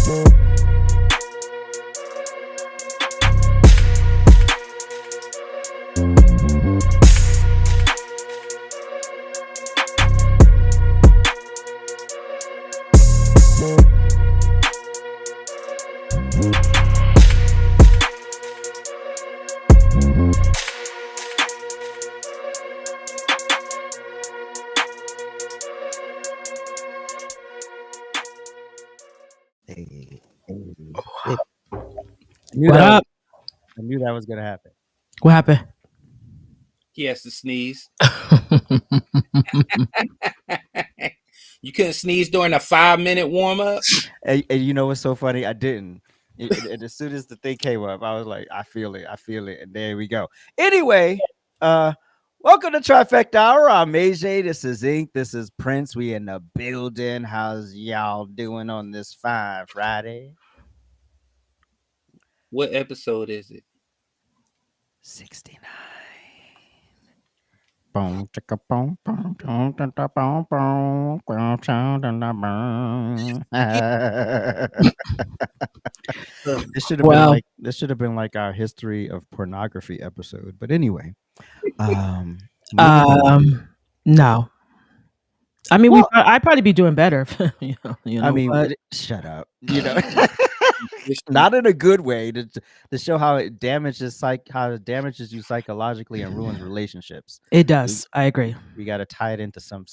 Hey, What I up? knew that was gonna happen. What happened? He has to sneeze. You couldn't sneeze during a 5-minute warm up. And you know what's so funny? I didn't. And as soon as the thing came up, I was like, I feel it, and there we go. Anyway, welcome to Trifecta Hour. I'm AJ. This is Ink. This is Prince. We in the building. How's y'all doing on this fine Friday? What episode is it? 69. Boom, chicka, boom, boom, boom, dun, dun, boom, boom, boom, boom, dun, dun, boom. This should have been like our history of pornography episode. But anyway, moving on. No. I mean, Well- I'd probably be doing better. I mean, but shut up. Not in a good way to show how it damages you psychologically and ruins relationships. it does. I agree. We got to tie it into some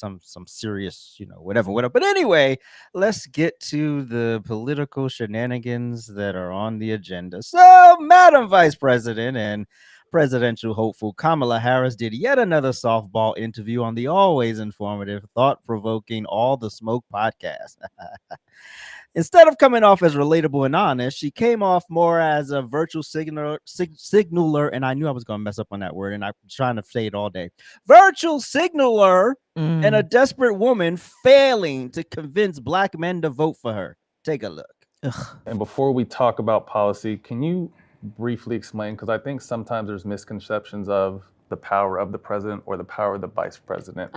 serious, whatever. But anyway, let's get to the political shenanigans that are on the agenda. So, Madam Vice President and presidential hopeful Kamala Harris did yet another softball interview on the always informative, thought-provoking, All the Smoke podcast. Instead of coming off as relatable and honest, she came off more as a virtual signaler, and I knew I was going to mess up on that word, and I'm trying to say it all day. Virtual signaler and a desperate woman failing to convince black men to vote for her. Take a look. Ugh. And before we talk about policy, can you briefly explain, because I think sometimes there's misconceptions of the power of the president or the power of the vice president.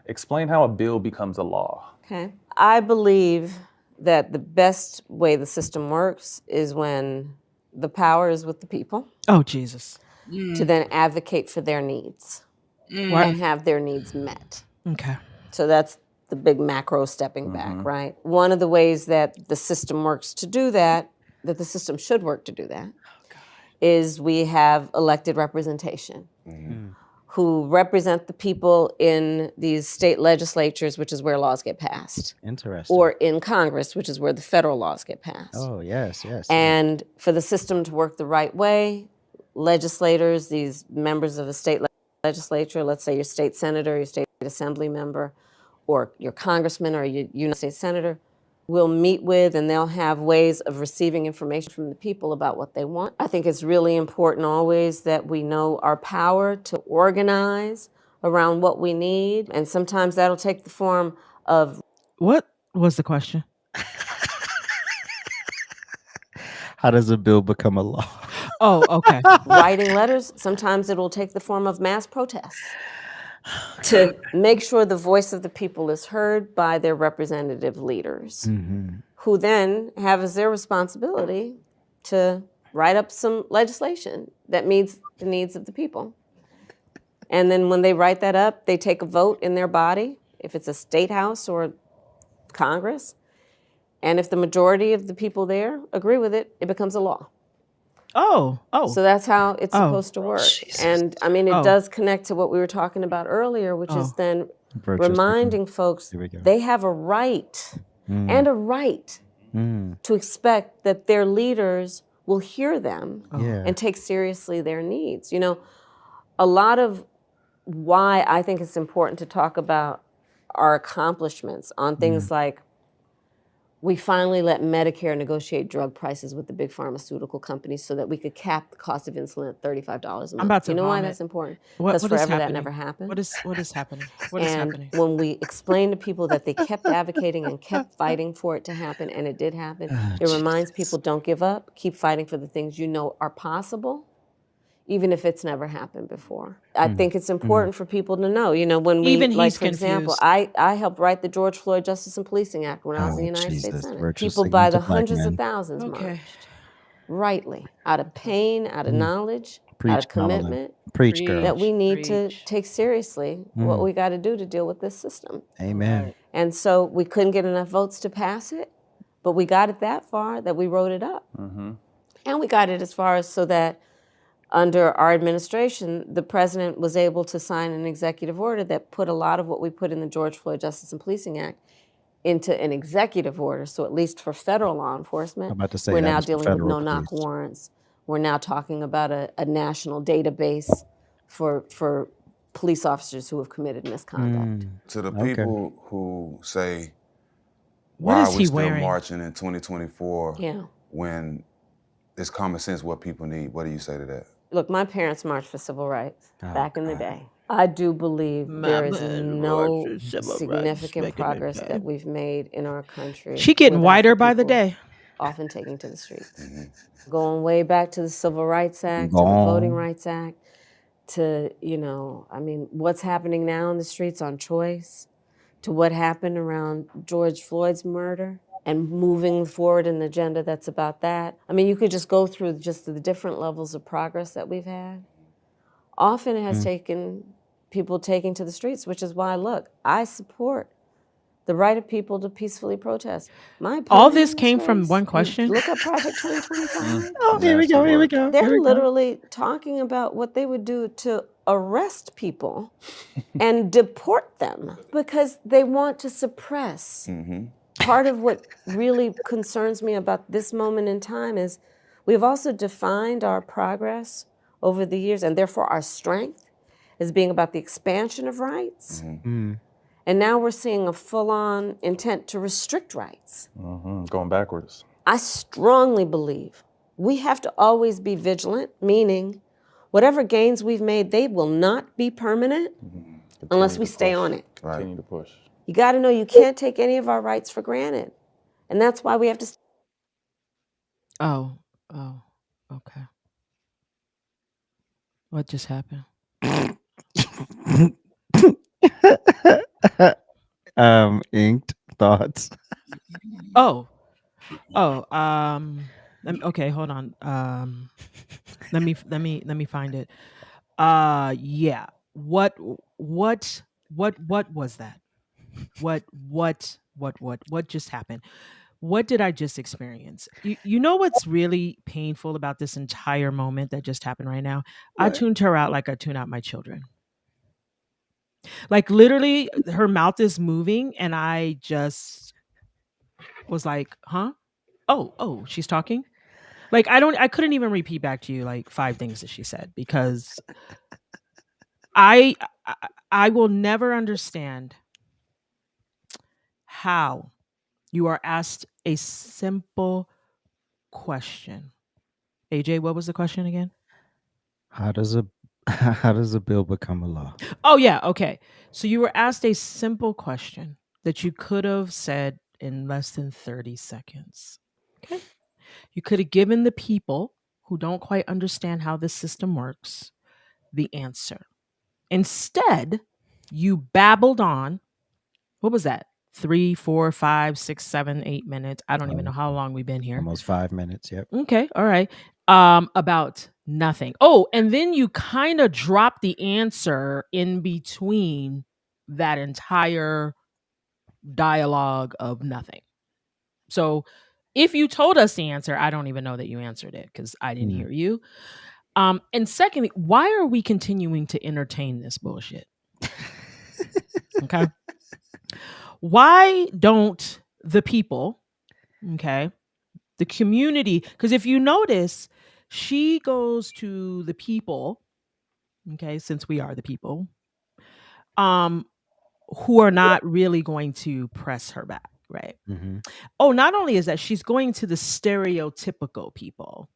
Explain how a bill becomes a law. Okay. I believe that the best way the system works is when the power is with the people Oh, Jesus. to then advocate for their needs and have their needs met. Okay. So that's the big macro stepping back, right? One of the ways that the system works to do that the system should work to do that, is we have elected representation who represent the people in these state legislatures, which is where laws get passed, Interesting. or in Congress, which is where the federal laws get passed. Oh, yes. And for the system to work the right way, legislators, these members of the state legislature, let's say your state senator, your state assembly member, or your congressman or your United States senator, will meet with, and they'll have ways of receiving information from the people about what they want. I think it's really important always that we know our power to organize around what we need. And sometimes that'll take the form of... What was the question? How does a bill become a law? Oh, okay. writing letters. Sometimes it will take the form of mass protests to make sure the voice of the people is heard by their representative leaders, who then have as their responsibility to write up some legislation that meets the needs of the people. And then when they write that up, they take a vote in their body, if it's a state house or Congress. And if the majority of the people there agree with it, it becomes a law. Oh. So that's how it's supposed to work. Jesus. And I mean, it does connect to what we were talking about earlier, which is then reminding folks they have a right and a right to expect that their leaders will hear them and take seriously their needs. You know, a lot of why I think it's important to talk about our accomplishments on things like we finally let Medicare negotiate drug prices with the big pharmaceutical companies so that we could cap the cost of insulin at $35 a month. I'm about to You know why vomit. that's important? What Because is forever that happening? never happened. What is happening? What is And happening? when we explain to people that they kept advocating and kept fighting for it to happen, and it did happen, it reminds people, don't give up. Keep fighting for the things you know are possible, even if it's never happened before. I think it's important for people to know, when we, Even like, he's for example, confused. I helped write the George Floyd Justice and Policing Act when I was in the United States Jesus. Senate. Virtuous People by against the the black hundreds of man. thousands Okay. marched, rightly, out of pain, out of knowledge, out Preach, of Kamala. commitment, Preach, girl. that we need to Preach. take seriously what we got to do to deal with this system. Amen. Right. And so we couldn't get enough votes to pass it, but we got it that far that we wrote it up. And we got it as far as so that under our administration, the president was able to sign an executive order that put a lot of what we put in the George Floyd Justice and Policing Act into an executive order. So at least for federal law enforcement, I'm about to say we're that now was for dealing with federal no-knock police. warrants. We're now talking about a national database for police officers who have committed misconduct. To the Okay. people who say, What why is are we he still wearing? marching in 2024 Yeah. when it's common sense what people need? What do you say to that? Look, my parents marched for civil rights back in the day. I do believe there is no significant progress that we've made in our country. She getting without whiter by the people day. often taking to the streets. Going way back to the Civil Rights Act, to the Gone. Voting Rights Act, to, what's happening now in the streets on choice, to what happened around George Floyd's murder, and moving forward an agenda that's about that. I mean, you could just go through just the different levels of progress that we've had. Often it has taken people taking to the streets, which is why, look, I support the right of people to peacefully protest. All this came from one question? Look up Project 2025. Oh, here we go. Here we go. They're here we go. literally talking about what they would do to arrest people and deport them because they want to suppress. Part of what really concerns me about this moment in time is we've also defined our progress over the years and therefore our strength as being about the expansion of rights. And now we're seeing a full-on intent to restrict rights. Going backwards. I strongly believe we have to always be vigilant, meaning whatever gains we've made, they will not be permanent unless we stay on it. Continue to push. You got to know you can't take any of our rights for granted. And that's why we have to... Oh, okay. What just happened? Inked thoughts. Okay, hold on. Let me find it. Yeah. What was that? What just happened? What did I just experience? You know what's really painful about this entire moment that just happened right now? What? I tuned her out like I tune out my children. Like literally her mouth is moving and I just was like, huh? Oh, she's talking? Like I couldn't even repeat back to you like 5 things that she said because I will never understand how you are asked a simple question. AJ, what was the question again? How does a bill become a law? Oh yeah, okay. So you were asked a simple question that you could have said in less than 30 seconds. Okay? You could have given the people who don't quite understand how this system works the answer. Instead, you babbled on. What was that? 3, 4, 5, 6, 7, 8 minutes. I don't even know how long we've been here. Almost 5 minutes. Yep. Okay. All right. About nothing. Oh, and then you kind of drop the answer in between that entire dialogue of nothing. So if you told us the answer, I don't even know that you answered it because I didn't hear you. And secondly, why are we continuing to entertain this bullshit? Okay. Why don't the people, okay, the community, because if you notice, she goes to the people, okay, since we are the people, who are not really going to press her back, right? Oh, not only is that, she's going to the stereotypical people,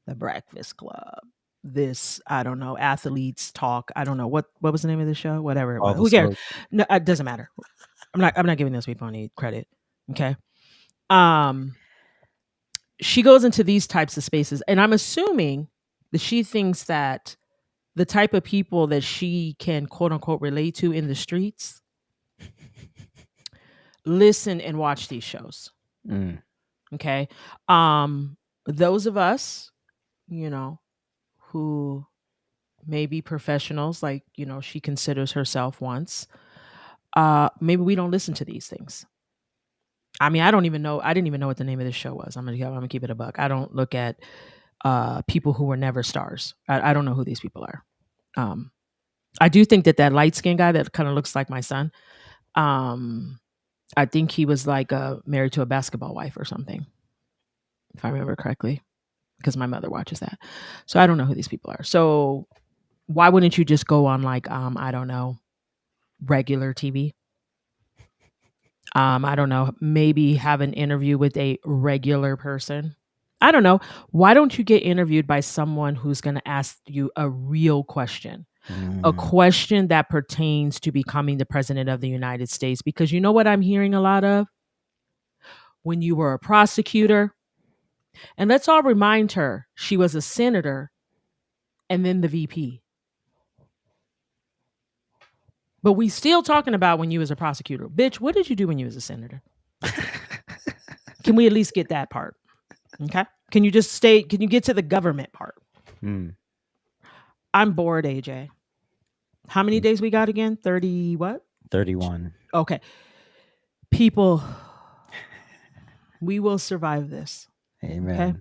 the Breakfast Club, this, I don't know, athletes talk. I don't know what was the name of the show, whatever it was. Who cares? No, it doesn't matter. I'm not giving those people any credit. Okay. She goes into these types of spaces, and I'm assuming that she thinks that the type of people that she can quote unquote relate to in the streets listen and watch these shows. Okay. Those of us, who may be professionals, like, she considers herself once, maybe we don't listen to these things. I mean, I didn't even know what the name of this show was. I'm gonna keep it a buck. I don't look at people who were never stars. I don't know who these people are. I do think that light-skinned guy that kind of looks like my son, I think he was like married to a basketball wife or something, if I remember correctly, because my mother watches that. So I don't know who these people are. So why wouldn't you just go on like, I don't know, regular TV? I don't know, maybe have an interview with a regular person. I don't know. Why don't you get interviewed by someone who's going to ask you a real question? A question that pertains to becoming the president of the United States? Because you know what I'm hearing a lot of? When you were a prosecutor, and let's all remind her, she was a senator and then the VP. But we still talking about when you was a prosecutor. Bitch, what did you do when you was a senator? Can we at least get that part? Okay. Can you get to the government part? I'm bored, AJ. How many days we got again? 30 what? 31. Okay. People, we will survive this. Amen. Okay.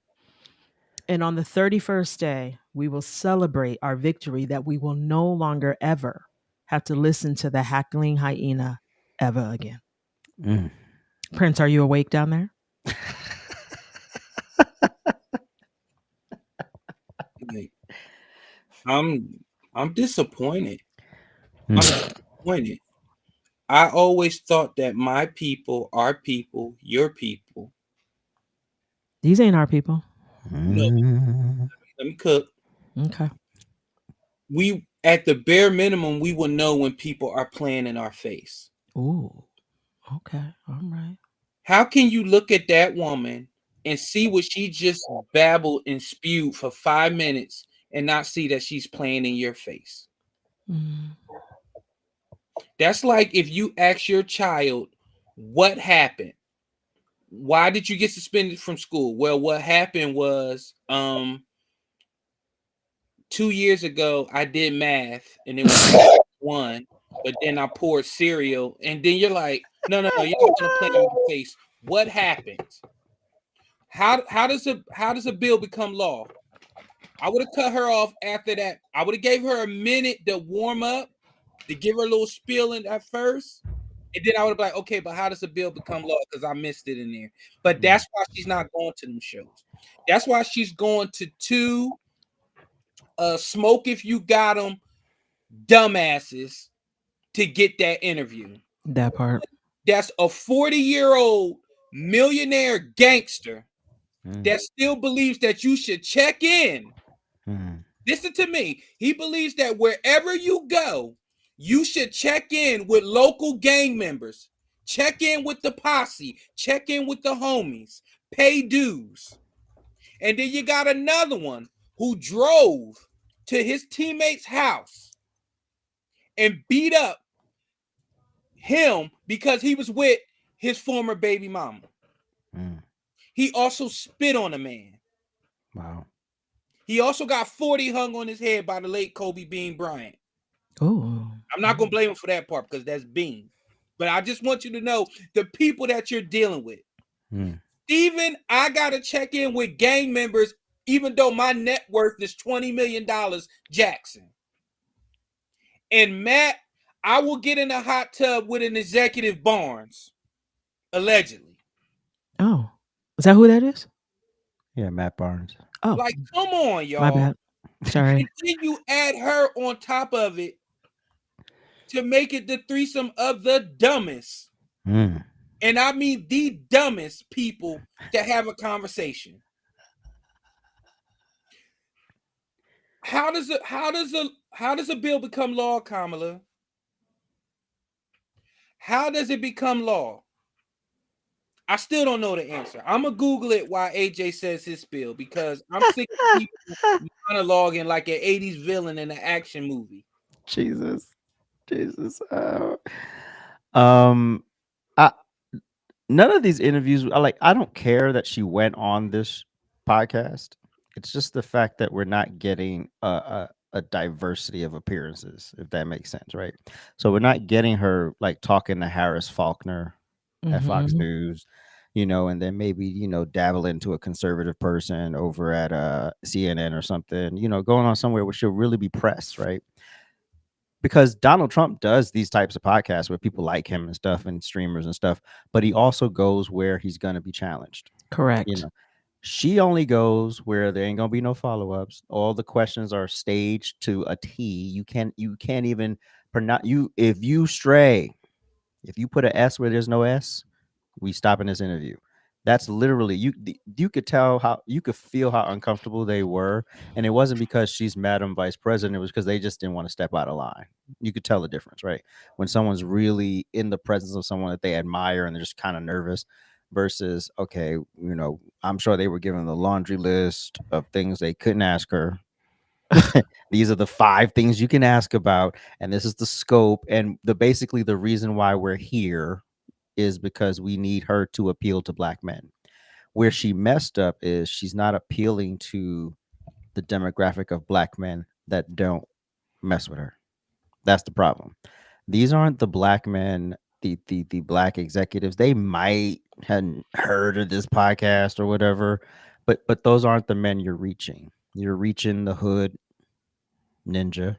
And on the 31st day, we will celebrate our victory that we will no longer ever have to listen to the hackling hyena ever again. Prince, are you awake down there? I'm disappointed. I'm disappointed. I always thought that my people, our people, your people. These ain't our people. No, let me cook. Okay. We, at the bare minimum, we will know when people are playing in our face. Ooh. Okay. All right. How can you look at that woman and see what she just babbled and spewed for 5 minutes and not see that she's playing in your face? That's like if you ask your child, what happened? Why did you get suspended from school? Well, what happened was 2 years ago, I did math and it was 1, but then I poured cereal. And then you're like, no, you're not gonna play in my face. What happened? How does a bill become law? I would have cut her off after that. I would have gave her a minute to warm up, to give her a little spiel in at first. And then I would have been like, okay, but how does a bill become law? Because I missed it in there. But that's why she's not going to them shows. That's why she's going to 2 smoke if you got them dumbasses to get that interview. That part. That's a 40-year-old millionaire gangster that still believes that you should check in. Listen to me. He believes that wherever you go, you should check in with local gang members, check in with the posse, check in with the homies, pay dues. And then you got another one who drove to his teammate's house and beat up him because he was with his former baby mama. He also spit on a man. Wow. He also got 40 hung on his head by the late Kobe Bean Bryant. Oh. I'm not going to blame him for that part because that's Bean. But I just want you to know the people that you're dealing with. Steven, I got to check in with gang members even though my net worth is $20 million, Jackson. And Matt, I will get in a hot tub with an executive Barnes, allegedly. Oh. Is that who that is? Yeah, Matt Barnes. Oh. Like, come on, y'all. My bad. Sorry. And then you add her on top of it to make it the threesome of the dumbest. And I mean the dumbest people to have a conversation. How does a bill become law, Kamala? How does it become law? I still don't know the answer. I'm gonna Google it while AJ says his spiel because I'm sick of people monologuing like an 80s villain in an action movie. Jesus. I none of these interviews. I don't care that she went on this podcast. It's just the fact that we're not getting a diversity of appearances, if that makes sense, right? So we're not getting her like talking to Harris Faulkner at Fox News, and then maybe, dabble into a conservative person over at CNN or something, going on somewhere where she'll really be pressed, right? Because Donald Trump does these types of podcasts where people like him and stuff and streamers and stuff, but he also goes where he's going to be challenged. Correct. She only goes where there ain't going to be no follow-ups. All the questions are staged to a T. You can't even pronounce if you stray. If you put an S where there's no S, we stop in this interview. That's literally you could tell you could feel how uncomfortable they were, and it wasn't because she's Madam Vice President. It was because they just didn't want to step out of line. You could tell the difference, right? When someone's really in the presence of someone that they admire and they're just kind of nervous, versus okay, I'm sure they were given the laundry list of things they couldn't ask her. These are the 5 things you can ask about, and this is the scope and basically the reason why we're here is because we need her to appeal to black men. Where she messed up is she's not appealing to the demographic of black men that don't mess with her. That's the problem. These aren't the black men, the black executives. They might hadn't heard of this podcast or whatever, but those aren't the men you're reaching. You're reaching the hood ninja.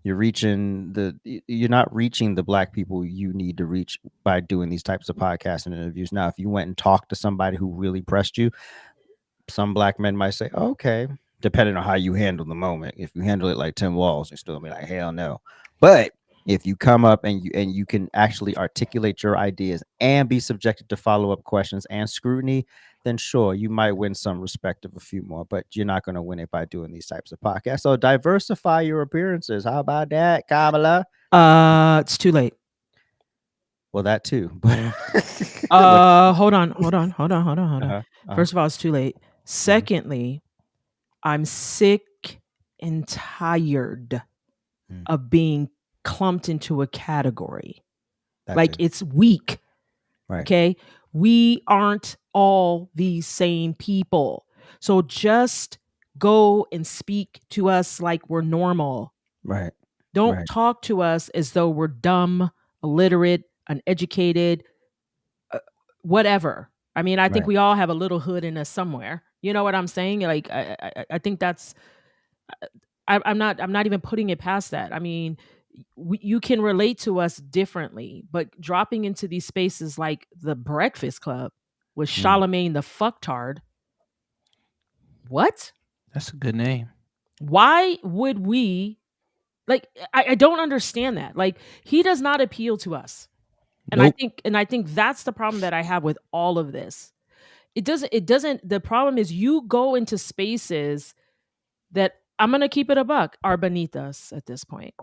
You're not reaching the black people you need to reach by doing these types of podcasts and interviews. Now, if you went and talked to somebody who really pressed you, some black men might say, okay, depending on how you handle the moment. If you handle it like Tim Walz, you're still gonna be like, hell no. But if you come up and you can actually articulate your ideas and be subjected to follow-up questions and scrutiny, then sure, you might win some respect of a few more, but you're not going to win it by doing these types of podcasts. So diversify your appearances. How about that, Kamala? It's too late. Well, that too. But hold on. First of all, it's too late. Secondly, I'm sick and tired of being clumped into a category. It's weak. Right. Okay. We aren't all the same people. So just go and speak to us like we're normal. Right. Don't talk to us as though we're dumb, illiterate, uneducated, whatever. I mean, I think we all have a little hood in us somewhere. You know what I'm saying? Like, I think that's, I'm not even putting it past that. I mean, you can relate to us differently, but dropping into these spaces like the Breakfast Club with Charlemagne the fucktard. What? That's a good name. Why would we I don't understand that. Like, he does not appeal to us. And Nope. I think that's the problem that I have with all of this. It doesn't the problem is you go into spaces that, I'm going to keep it a buck, are beneath us at this point.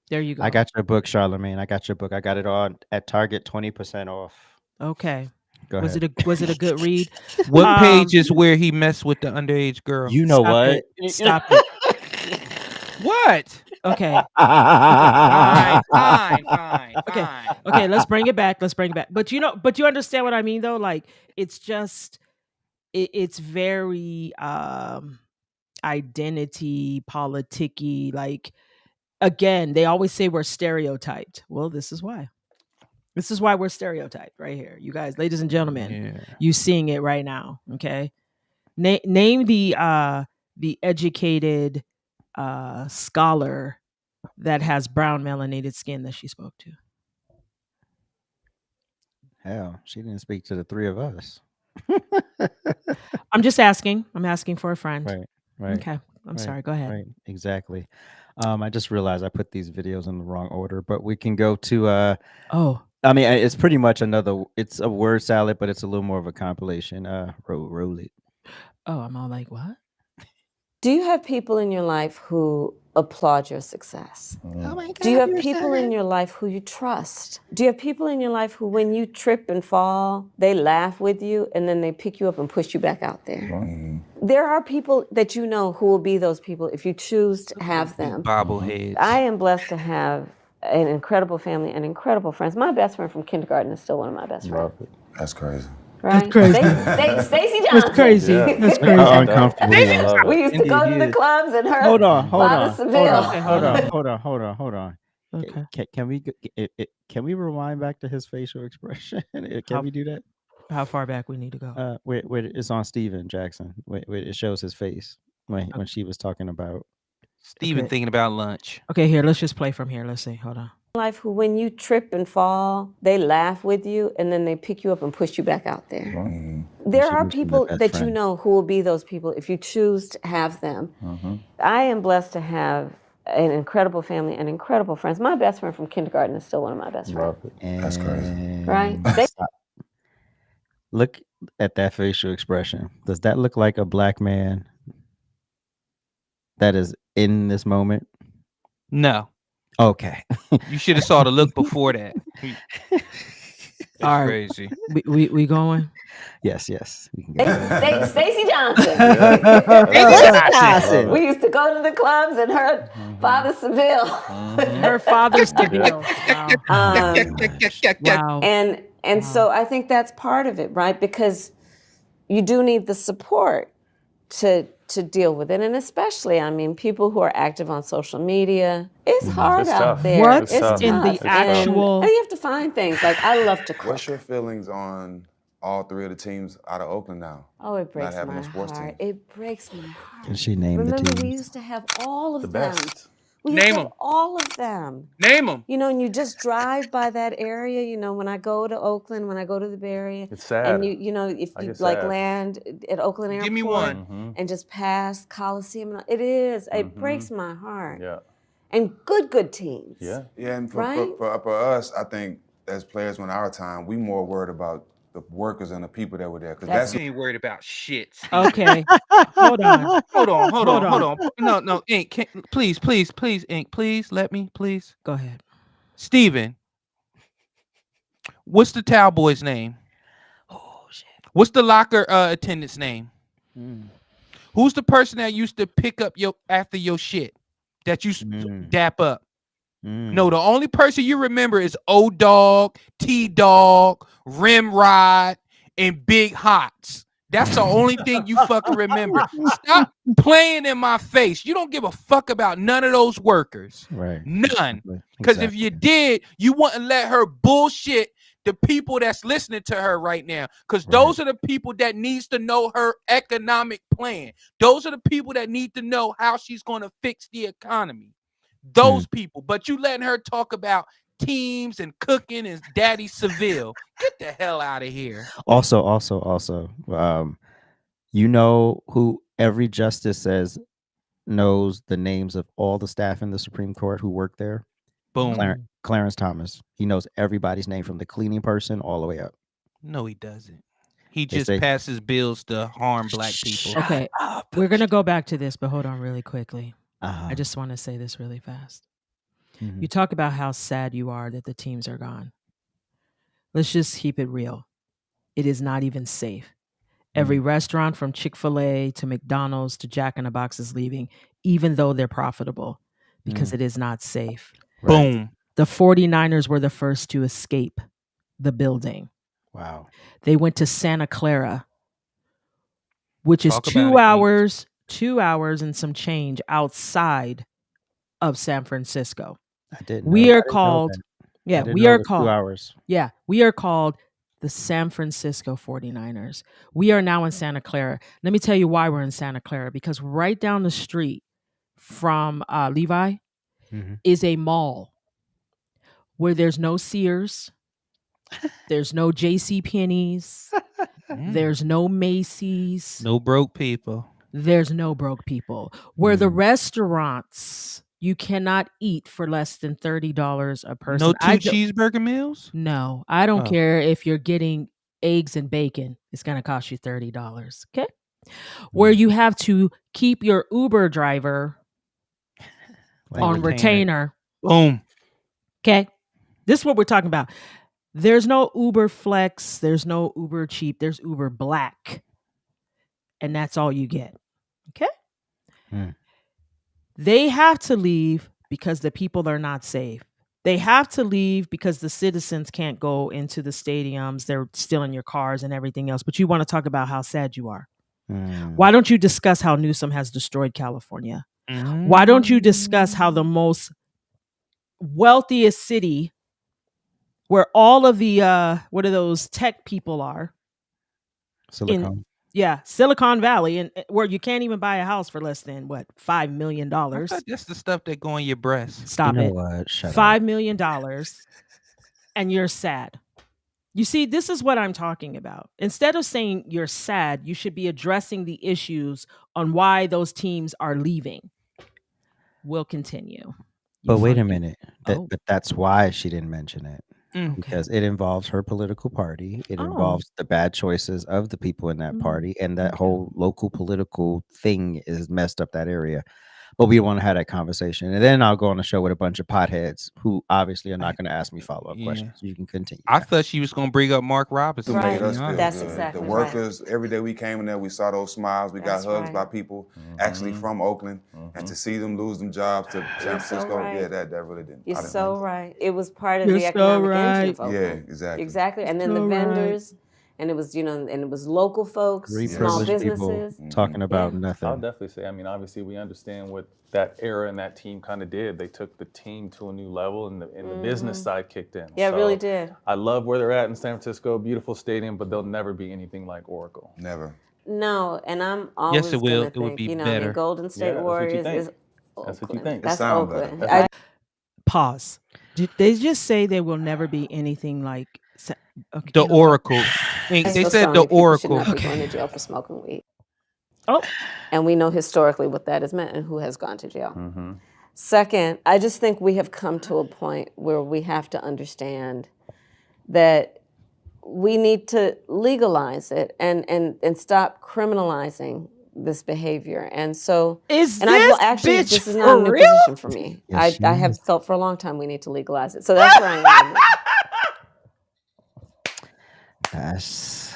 There you go. I got your book, Charlemagne. I got your book. I got it on at Target, 20% off. Okay. Go was ahead. Was it a good read? What page is where he messed with the underage girl? You know Stop what? Stop it. What? Okay. Fine, fine. Okay, let's bring it back. But you understand what I mean though? Like, it's just it's very identity politicky. Like, again, they always say we're stereotyped. Well, this is why. This is why we're stereotyped right here. You guys, ladies and gentlemen, you seeing it right now. Okay. Name the educated scholar that has brown melanated skin that she spoke to. Hell, she didn't speak to the 3 of us. I'm just asking. I'm asking for a friend. Right. Okay. I'm sorry. Go ahead. Right. Exactly. I just realized I put these videos in the wrong order, but we can go to I mean, it's pretty much it's a word salad, but it's a little more of a compilation. Roll it. Oh, I'm all like, what? Do you have people in your life who applaud your success? Oh my God, do you have people in your life who you trust? Do you have people in your life who, when you trip and fall, they laugh with you and then they pick you up and push you back out there? There are people that you know who will be those people if you choose to have them. Bobbleheads. I am blessed to have an incredible family and incredible friends. My best friend from kindergarten is still one of my best friends. That's crazy. Right? That's crazy. Stacey Johnson. That's crazy. Yeah. That's crazy. Uncomfortable. We used to go to the clubs and her Hold on. Father Seville. Hold on. Okay. Can we rewind back to his facial expression? Can we do that? How far back we need to go? Where it's on Steven Jackson. Where it shows his face when she was talking about Steven thinking about lunch. Okay, here, let's just play from here. Let's see. Hold on. Life who, when you trip and fall, they laugh with you and then they pick you up and push you back out there. There are people that you know who will be those people if you choose to have them. I am blessed to have an incredible family and incredible friends. My best friend from kindergarten is still one of my best friends. That's crazy. Right? Look at that facial expression. Does that look like a black man that is in this moment? No. Okay. You should have saw the look before that. All right. Crazy. We going? Yes. We can go. Stacey Johnson. We used to go to the clubs and her Father Seville. Her Father Seville. Wow. And so I think that's part of it, right? Because you do need the support to deal with it. And especially, I mean, people who are active on social media, it's hard out there. What's it's in the actual... And you have to find things. Like, I love to cook. What's your feelings on all three of the teams out of Oakland now? Oh, it breaks having my a sports heart. team. It breaks my heart. Can she name Remember, the teams? we used to have all of The them. best. We Name have them. all of them. Name them. You know, and you just drive by that area, you know, when I go to Oakland, when I go to the Bay Area. It's sad. And you know, if I you get like sad. land at Oakland Airport. Give me one. And just pass Coliseum. It is. It breaks my heart. Yeah. And good teams. Yeah. Yeah, and Right? for us, I think as players in our time, we more worried about the workers and the people that were there. Because that's You ain't worried about shit. Okay. Hold on. Hold on. No, Ink, please, Ink, please, let me, please. Go ahead. Steven, what's the towel boy's name? Oh shit. What's the locker attendant's name? Who's the person that used to pick up after your shit that you dap up? No, the only person you remember is O-Dog, T-Dog, Rimrod, and Big Hots. That's the only thing you fucking remember. Stop playing in my face. You don't give a fuck about none of those workers. Right. None. Because if you did, you wouldn't let her bullshit the people that's listening to her right now. Because those are the people that needs to know her economic plan. Those are the people that need to know how she's going to fix the economy. Those people. But you letting her talk about teams and cooking and Daddy Seville. Get the hell out of here. Also, you know who every justice says knows the names of all the staff in the Supreme Court who work there? Boom. Clarence Thomas. He knows everybody's name from the cleaning person all the way up. No, he doesn't. He just passes bills to harm black people. Okay. We're going to go back to this, but hold on really quickly. I just want to say this really fast. You talk about how sad you are that the teams are gone. Let's just keep it real. It is not even safe. Every restaurant from Chick-fil-A to McDonald's to Jack in the Box is leaving, even though they're profitable, because it is not safe. Boom. The 49ers were the first to escape the building. Wow. They went to Santa Clara, which is Talk 2 about it, hours, 2 hours and some change outside of San Francisco. I didn't. We know. are I didn't know called. that. Yeah, I didn't we know are it was called. 2 hours. Yeah, we are called the San Francisco 49ers. We are now in Santa Clara. Let me tell you why we're in Santa Clara. Because right down the street from Levi is a mall where there's no Sears, there's no JCPenney's, there's no Macy's. No broke people. There's no broke people. Where the restaurants, you cannot eat for less than $30 a person. No cheeseburger meals? No, I don't care if you're getting eggs and bacon. It's going to cost you $30. Okay. Where you have to keep your Uber driver on retainer. Boom. Okay. This is what we're talking about. There's no Uber Flex. There's no Uber Cheap. There's Uber Black. And that's all you get. Okay. They have to leave because the people are not safe. They have to leave because the citizens can't go into the stadiums. They're still in your cars and everything else. But you want to talk about how sad you are. Why don't you discuss how Newsom has destroyed California? Why don't you discuss how the most wealthiest city where all of the what are those tech people are? Silicon. Silicon Valley, and where you can't even buy a house for less than what, $5 million. I thought that's the stuff that go in your breast. Stop it. What? Shut $5 up. million, and you're sad. You see, this is what I'm talking about. Instead of saying you're sad, you should be addressing the issues on why those teams are leaving. We'll continue. But wait a minute. But that's why she didn't mention it. Because it involves her political party. It involves the bad choices of the people in that party. And that whole local political thing is messed up that area. But we want to have that conversation. And then I'll go on a show with a bunch of potheads who obviously are not going to ask me follow-up questions. You can continue. I thought she was going to bring up Mark Robinson. Right. That's exactly the workers, every day we came in there, we saw those smiles. We got hugs by people actually from Oakland. And to see them lose them jobs to San Francisco, that really didn't. You're so right. It was part of the economic engine of Oakland. Exactly. Exactly. And then the vendors. And it was, and it was local folks, small businesses. Talking about nothing. I'll definitely say, obviously we understand what that era and that team kind of did. They took the team to a new level and the business side kicked in. Yeah, it really did. I love where they're at in San Francisco, beautiful stadium, but they'll never be anything like Oracle. Never. No, and I'm always it will. Think, It would be better. The Golden State Warriors is Oakland. That's what you think. That's Oakland. Pause. Did they just say there will never be anything like the Oracle? They said the Oracle. Should not be going to jail for smoking weed. And we know historically what that has meant and who has gone to jail. Second, I just think we have come to a point where we have to understand that we need to legalize it and stop criminalizing this behavior. And so, this is not a new position for me. Yes, I have felt for a long time we need to legalize it. So that's where I am. That's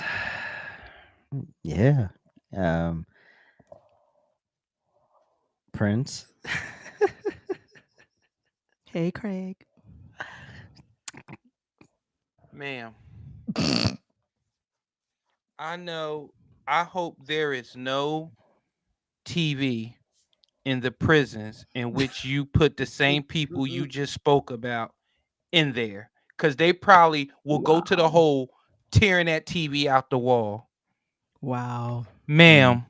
Prince. Hey, Craig. Ma'am. I hope there is no TV in the prisons in which you put the same people you just spoke about in there. Because they probably will go to the hole tearing that TV out the wall. Wow. Ma'am,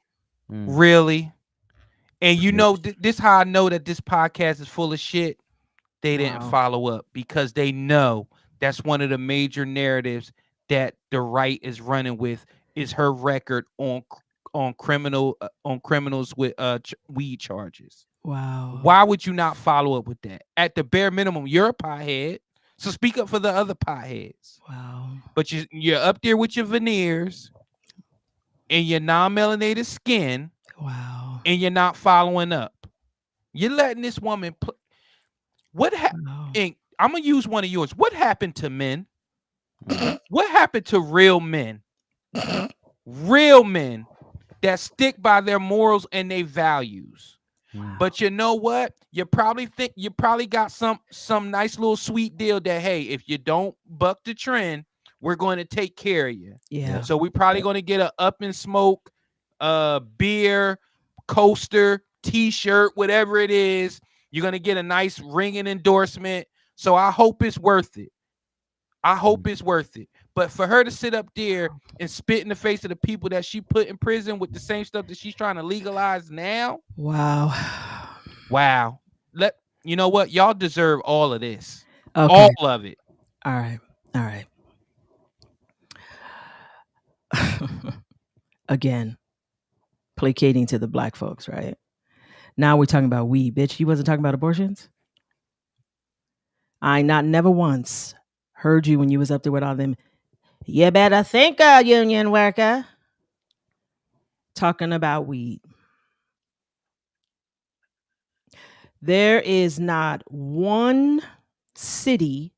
really? And this is how I know that this podcast is full of shit. They didn't follow up because they know that's one of the major narratives that the right is running with is her record on criminals with weed charges. Wow. Why would you not follow up with that? At the bare minimum, you're a pothead. So speak up for the other potheads. Wow. But you're up there with your veneers and your non-melanated skin. Wow. And you're not following up. You're letting this woman play. What happened? I'm going to use one of yours. What happened to men? What happened to real men? Real men that stick by their morals and their values. But you know what? You probably got some nice little sweet deal that, hey, if you don't buck the trend, we're going to take care of you. Yeah. So we probably going to get a up and smoke, beer, coaster, t-shirt, whatever it is. You're going to get a nice ringing endorsement. So I hope it's worth it. But for her to sit up there and spit in the face of the people that she put in prison with the same stuff that she's trying to legalize now. Wow. You know what? Y'all deserve all of this. Okay. All of it. All right. Again, placating to the black folks, right? Now we're talking about weed, bitch. You wasn't talking about abortions? I never once heard you when you was up there with all them, you better think, union worker, talking about weed. There is not one city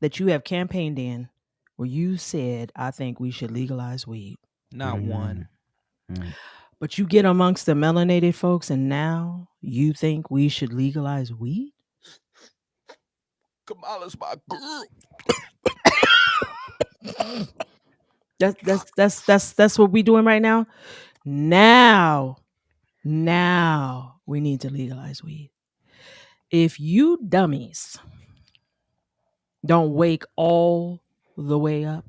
that you have campaigned in where you said, I think we should legalize weed. Not one. But you get amongst the melanated folks and now you think we should legalize weed? Kamala's my girl. That's what we doing right now. Now we need to legalize weed. If you dummies don't wake all the way up,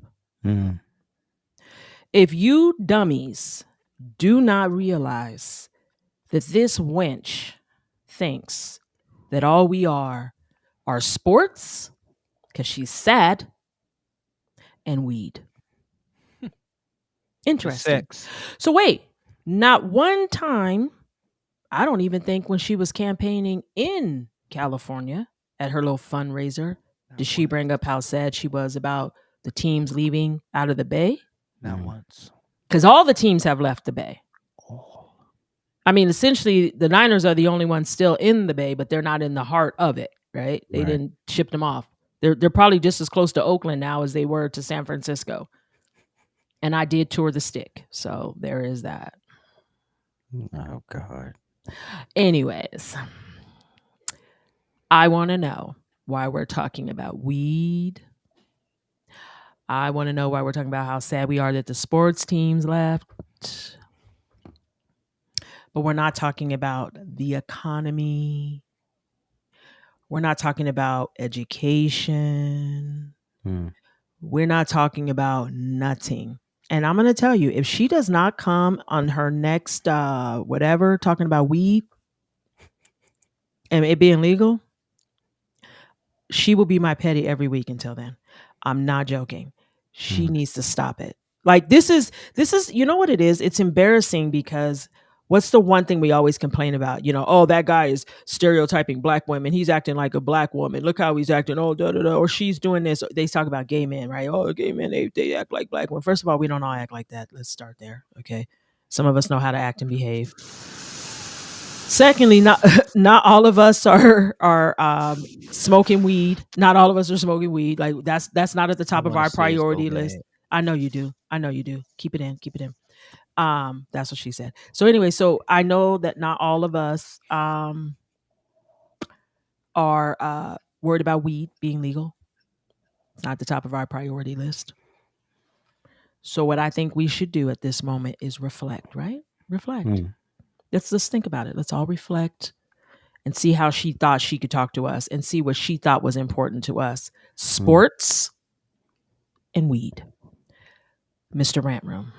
if you dummies do not realize that this wench thinks that all we are sports, because she's sad, and weed. Interesting. Sex. So wait, not one time, I don't even think when she was campaigning in California at her little fundraiser, did she bring up how sad she was about the teams leaving out of the Bay? Not once. Because all the teams have left the Bay. I mean, essentially, the Niners are the only ones still in the Bay, but they're not in the heart of it, right? They didn't ship them off. They're probably just as close to Oakland now as they were to San Francisco. And I did tour the stick, so there is that. Oh, God. Anyways, I want to know why we're talking about weed. I want to know why we're talking about how sad we are that the sports teams left. But we're not talking about the economy. We're not talking about education. We're not talking about nothing. And I'm going to tell you, if she does not come on her next whatever, talking about weed and it being legal, she will be my petty every week until then. I'm not joking. She needs to stop it. Like this is, you know what it is? It's embarrassing because what's the one thing we always complain about? You know, oh, that guy is stereotyping black women. He's acting like a black woman. Look how he's acting. Oh, da da da. Or she's doing this. They talk about gay men, right? Oh, gay men, they act like black women. First of all, we don't all act like that. Let's start there. Okay. Some of us know how to act and behave. Secondly, not all of us are smoking weed. Not all of us are smoking weed. Like that's not at the top of our priority list. I know you do. Keep it in. That's what she said. So anyway, so I know that not all of us are worried about weed being legal. It's not at the top of our priority list. So what I think we should do at this moment is reflect, right? Reflect. Let's think about it. Let's all reflect and see how she thought she could talk to us and see what she thought was important to us. Sports and weed. Mr. Rant Room.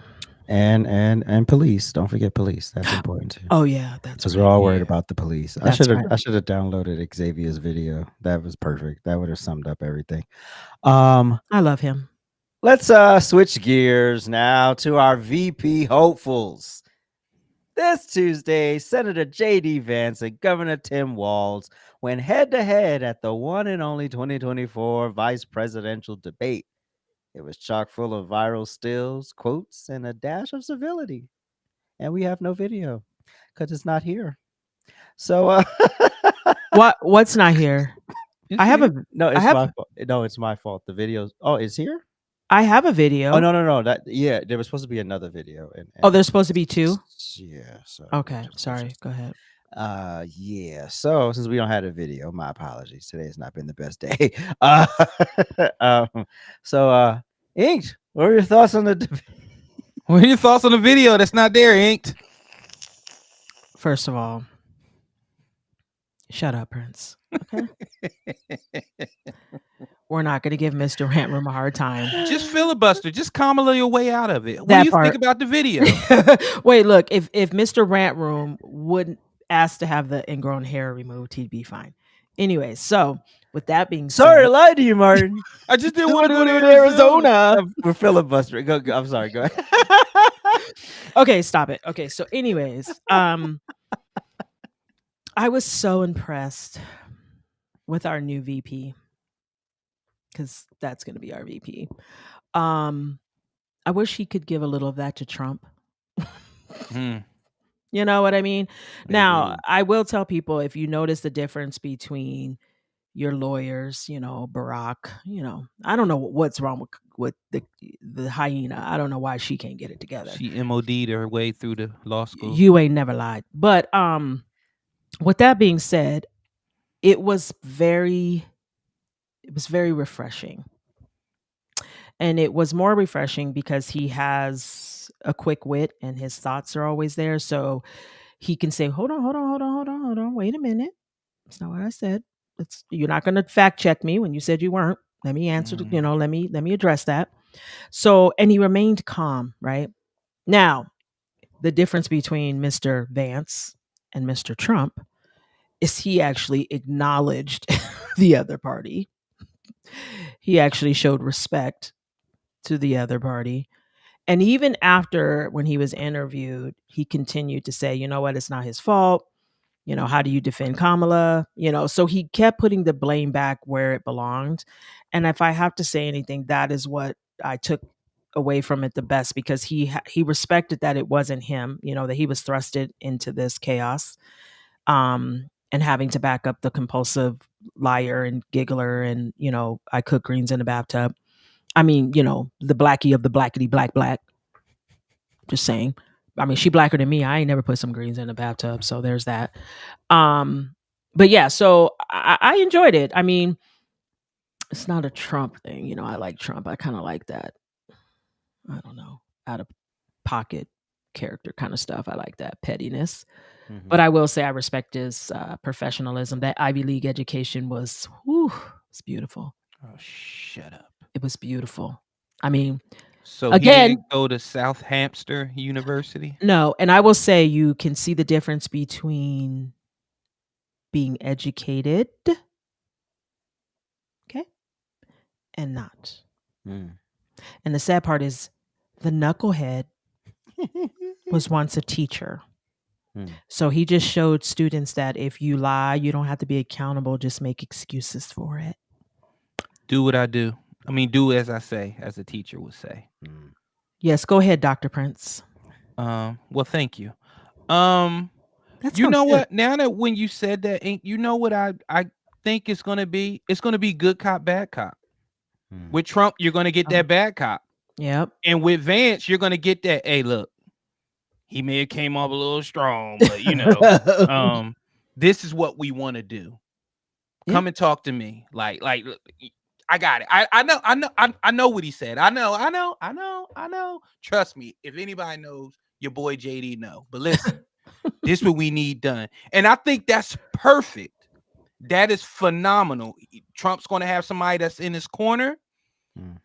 And police. Don't forget police. That's important too. Oh yeah, that's because we're all worried about the police. I should have downloaded Xavier's video. That was perfect. That would have summed up everything. I love him. Let's switch gears now to our VP hopefuls. This Tuesday, Senator J.D. Vance and Governor Tim Walz went head-to-head at the one and only 2024 vice presidential debate. It was chock full of viral stills, quotes, and a dash of civility. And we have no video because it's not here. So, what's not here? It's my fault. No, it's my fault. The videos. Oh, it's here. I have a video. Oh no. There was supposed to be another video. And there's supposed to be two. Yeah. So okay, sorry. Go ahead. Yeah. So since we don't have a video, my apologies. Today has not been the best day. Inked. What are your thoughts on the? What are your thoughts on the video that's not there, Inked? First of all, shut up, Prince. Okay. We're not going to give Mr. Rant Room a hard time. Just filibuster. Just Kamala your way out of it. What do you think about the video? Wait, look. If Mr. Rant Room wouldn't ask to have the ingrown hair removed, he'd be fine. Anyway, so with that being said, sorry, I lied to you, Martin. I just didn't want to go to Arizona. We're filibustering. Go. I'm sorry. Go ahead. Okay, stop it. Okay, so anyways, I was so impressed with our new VP. Because that's going to be our VP. I wish he could give a little of that to Trump. You know what I mean? Now, I will tell people, if you notice the difference between your lawyers, Barack, I don't know what's wrong with the hyena. I don't know why she can't get it together. She MOD'd her way through the law school. You ain't never lied. But with that being said, it was very refreshing. And it was more refreshing because he has a quick wit and his thoughts are always there. So he can say, hold on, wait a minute. That's not what I said. You're not going to fact check me when you said you weren't. Let me answer, let me address that. So, and he remained calm, right? Now, the difference between Mr. Vance and Mr. Trump is he actually acknowledged the other party. He actually showed respect to the other party. And even after, when he was interviewed, he continued to say, you know what, it's not his fault. How do you defend Kamala? So he kept putting the blame back where it belonged. And if I have to say anything, that is what I took away from it the best, because he respected that it wasn't him, that he was thrusted into this chaos, and having to back up the compulsive liar and giggler and, I cook greens in the bathtub. I mean, the blackie of the blackity black. Just saying. I mean, she blacker than me. I ain't never put some greens in the bathtub, so there's that. But yeah, so I enjoyed it. I mean, it's not a Trump thing, I like Trump. I kind of like that. I don't know, out of pocket character kind of stuff. I like that pettiness. Mm-hmm. But I will say I respect his professionalism. That Ivy League education was, it's beautiful. Oh, shut up. It was beautiful. I mean, so again, he didn't go to Southampton University? No, and I will say you can see the difference between being educated, okay, and not. Mm. And the sad part is the knucklehead was once a teacher. Mm. So he just showed students that if you lie, you don't have to be accountable, just make excuses for it. Do what I do. I mean, do as I say, as a teacher would say. Mm. Yes, go ahead, Dr. Prince. Well, thank you. You know what? Now that when you said that, you know what I think it's gonna be? It's gonna be good cop, bad cop. With Trump, you're gonna get that bad cop. Yep. And with Vance, you're gonna get that. Hey, look, he may have came off a little strong, but this is what we want to do. Come and talk to me. Like. I got it. I know what he said. I know. Trust me. If anybody knows, your boy JD know. But listen, this is what we need done. And I think that's perfect. That is phenomenal. Trump's going to have somebody that's in his corner.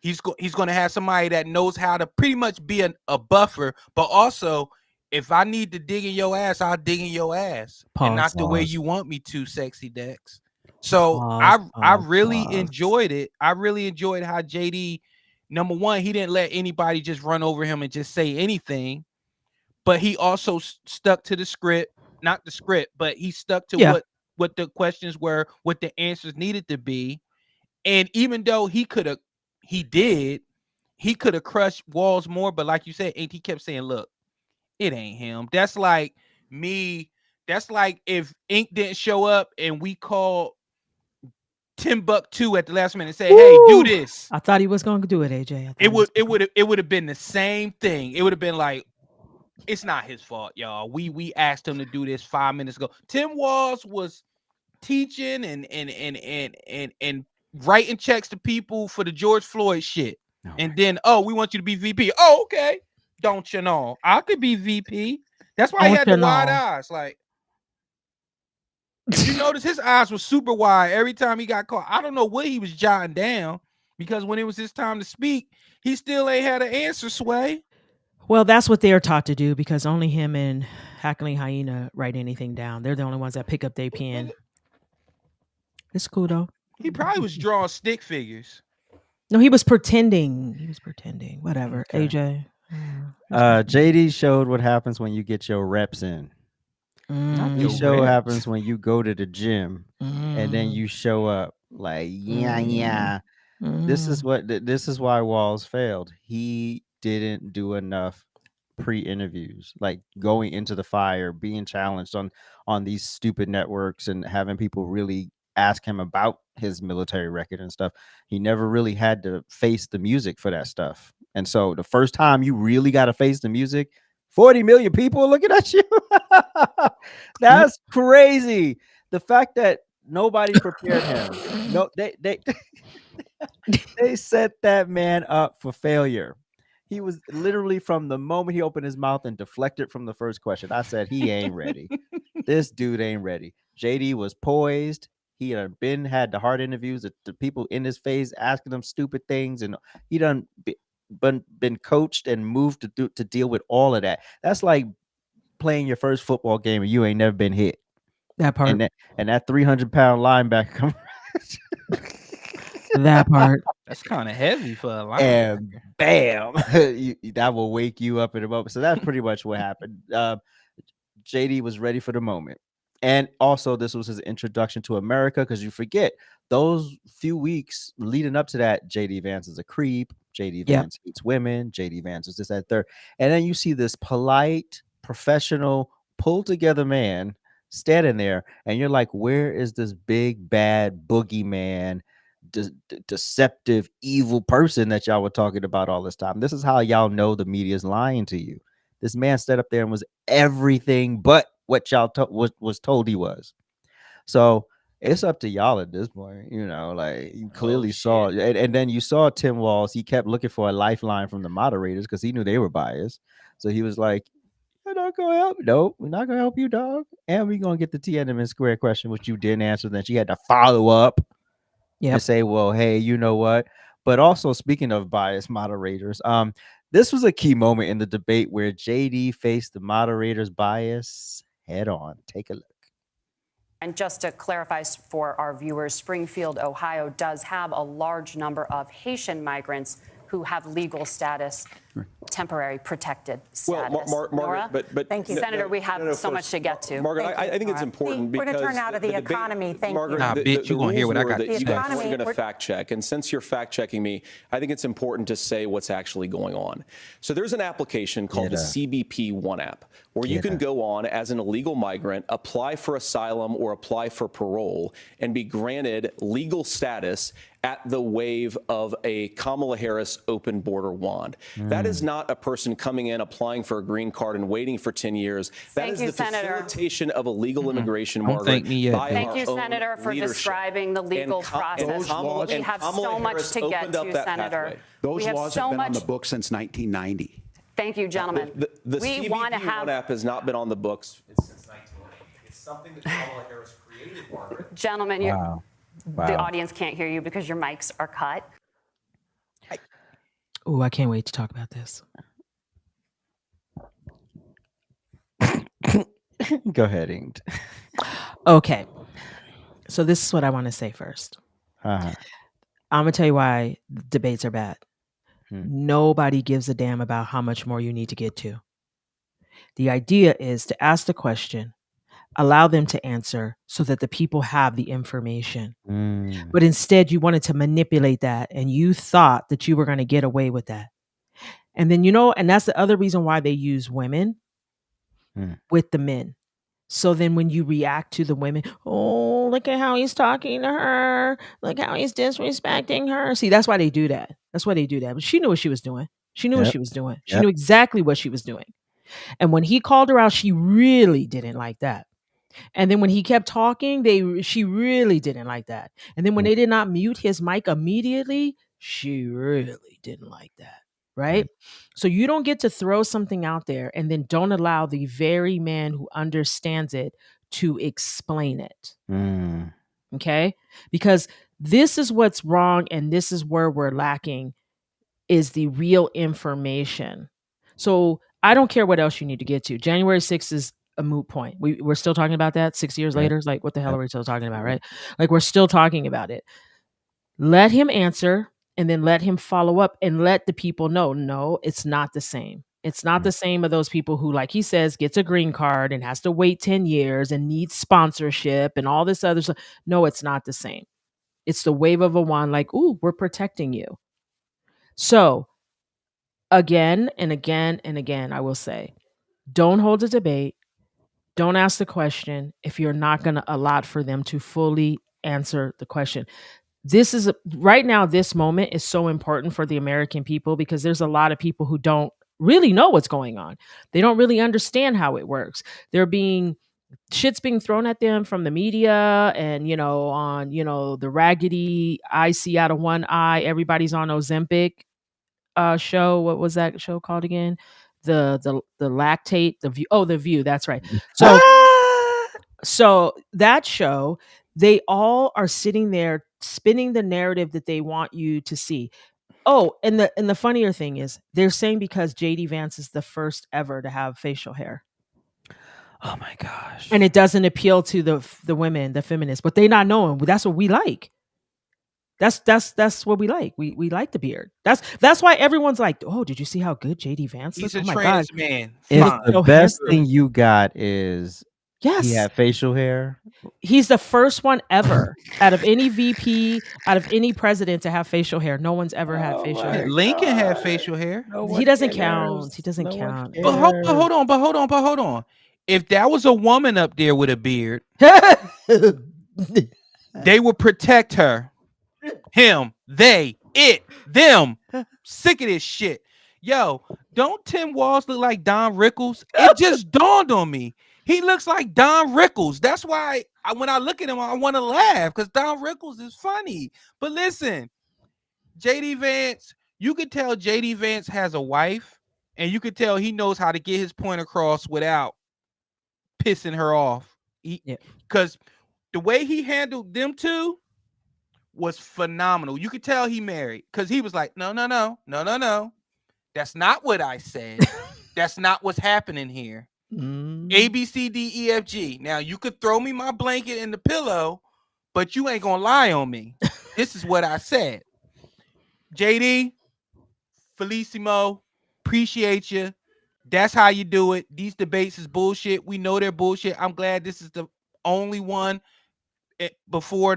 He's going to have somebody that knows how to pretty much be a buffer. But also, if I need to dig in your ass, I'll dig in your ass. And not the way you want me to, Sexy Dex. So I really enjoyed it. I really enjoyed how JD, number one, he didn't let anybody just run over him and just say anything, but he also stuck to the script, not the script, but he stuck to what the questions were, what the answers needed to be. And even though he could have crushed Walz more, but like you said, he kept saying, look, it ain't him. That's like me. That's like if Ink didn't show up and we called Timbuktu at the last minute and say, hey, do this. I thought he was going to do it, AJ. It would have been the same thing. It would have been like, it's not his fault, y'all. We asked him to do this 5 minutes ago. Tim Walz was teaching and writing checks to people for the George Floyd shit. Oh, and then, we want you to be VP. Oh, okay. Don't you know? I could be VP. That's why he had the wide eyes. Like, if you notice, his eyes were super wide every time he got caught. I don't know what he was jotting down, because when it was his time to speak, he still ain't had an answer, Sway. Well, that's what they're taught to do, because only him and Hackling Hyena write anything down. They're the only ones that pick up their pen. It's cool, though. He probably was drawing stick figures. No, he was pretending. Whatever. Okay. AJ. JD showed what happens when you get your reps in. He show happens when you go to the gym and then you show up like This is why Walz failed. He didn't do enough pre-interviews, like going into the fire, being challenged on these stupid networks and having people really ask him about his military record and stuff. He never really had to face the music for that stuff. And so the first time you really got to face the music, 40 million people looking at you. That's crazy. The fact that nobody prepared him. No, they they set that man up for failure. He was literally, from the moment he opened his mouth and deflected from the first question, I said, he ain't ready. This dude ain't ready. JD was poised. He had had the hard interviews, the people in his face asking him stupid things, and he done been coached and moved to deal with all of that. That's like playing your first football game and you ain't never been hit. That part. And that 300-pound linebacker. That part. That's kind of heavy for a linebacker. And bam, that will wake you up in a moment. So that's pretty much what happened. JD was ready for the moment. And also, this was his introduction to America, because you forget, those few weeks leading up to that, JD Vance is a creep. JD Vance hates women. JD Vance is this, that, third. And then you see this polite, professional, pulled together man standing there, and you're like, where is this big, bad boogeyman, deceptive, evil person that y'all were talking about all this time? This is how y'all know the media is lying to you. This man stood up there and was everything but what y'all was told he was. So it's up to y'all at this point. You know, like, you clearly saw, and then you saw Tim Walz. He kept looking for a lifeline from the moderators because he knew they were biased. So he was like, "We're not gonna help. No, we're not gonna help you, dog. And we're gonna get the Tiananmen Square question, which you didn't answer. Then she had to follow up and say, well, hey, you know what?" But also, speaking of biased moderators, this was a key moment in the debate where JD faced the moderator's bias head on. Take a look. And just to clarify for our viewers, Springfield, Ohio does have a large number of Haitian migrants who have legal status, temporary protected status. Well, Margaret, but thank you, Senator. We have so much to get to. Margaret, I think it's important because we're going to turn out of the economy. Thank Margaret, you. Nah, bitch, you're going to hear what I got to say. You guys weren't going to fact check. And since you're fact checking me, I think it's important to say what's actually going on. So there's an application called the CBP One app, where you can go on as an illegal migrant, apply for asylum or apply for parole, and be granted legal status at the wave of a Kamala Harris open border wand. That is not a person coming in, applying for a green card and waiting for 10 years. That is the facilitation of illegal immigration, Margaret. Thank you, Senator, for describing the legal process. We have so much to get to, Senator. Those laws have been on the books since 1990. Thank you, gentlemen. The CBP One app has not been on the books since 1990. It's something that Kamala Harris created, Margaret. Gentlemen, the audience can't hear you because your mics are cut. Oh, I can't wait to talk about this. Go ahead, Inged. Okay. So this is what I want to say first. Uh-huh. I'm going to tell you why debates are bad. Nobody gives a damn about how much more you need to get to. The idea is to ask the question, allow them to answer so that the people have the information. But instead, you wanted to manipulate that, and you thought that you were going to get away with that. And then, and that's the other reason why they use women with the men. So then when you react to the women, oh, look at how he's talking to her. Look how he's disrespecting her. See, that's why they do that. But she knew what she was doing. She knew what she was doing. She knew exactly what she was doing. And when he called her out, she really didn't like that. And then when he kept talking, she really didn't like that. And then when they did not mute his mic immediately, she really didn't like that. Right? So you don't get to throw something out there and then don't allow the very man who understands it to explain it. Okay? Because this is what's wrong, and this is where we're lacking, is the real information. So I don't care what else you need to get to. January 6th is a moot point. We're still talking about that 6 years later. It's like, what the hell are we still talking about, right? Like, we're still talking about it. Let him answer, and then let him follow up, and let the people know, no, it's not the same. It's not the same of those people who, like he says, gets a green card and has to wait 10 years and needs sponsorship and all this other stuff. No, it's not the same. It's the wave of a wand, like, ooh, we're protecting you. So again and again and again, I will say, don't hold a debate. Don't ask the question if you're not going to allot for them to fully answer the question. This is right now, this moment is so important for the American people because there's a lot of people who don't really know what's going on. They don't really understand how it works. Shit's being thrown at them from the media and, on, the raggedy eye see out of one eye. Everybody's on Ozempic show. What was that show called again? The lactate, the view. Oh, The View. That's right. So that show, they all are sitting there spinning the narrative that they want you to see. Oh, and the funnier thing is they're saying because JD Vance is the first ever to have facial hair. Oh my gosh. And it doesn't appeal to the women, the feminists, but they not knowing that's what we like. That's what we like. We like the beard. That's why everyone's like, oh, did you see how good JD Vance looks? He's a oh my trans God. man. If the best thing you got is he had facial hair. He's the first one ever out of any VP, out of any president to have facial hair. No one's ever had facial hair. Lincoln had facial hair. He doesn't count. He doesn't count. But hold on. If that was a woman up there with a beard, they would protect her. Him, they, it, them. Sick of this shit. Yo, don't Tim Walz look like Don Rickles? It just dawned on me. He looks like Don Rickles. That's why when I look at him, I want to laugh because Don Rickles is funny. But listen, JD Vance, you could tell JD Vance has a wife, and you could tell he knows how to get his point across without pissing her off. Because the way he handled them two was phenomenal. You could tell he married because he was like, no. That's not what I said. That's not what's happening here. A, B, C, D, E, F, G. Now, you could throw me my blanket and the pillow, but you ain't going to lie on me. This is what I said. JD, Felicimo, appreciate you. That's how you do it. These debates is bullshit. We know they're bullshit. I'm glad this is the only one before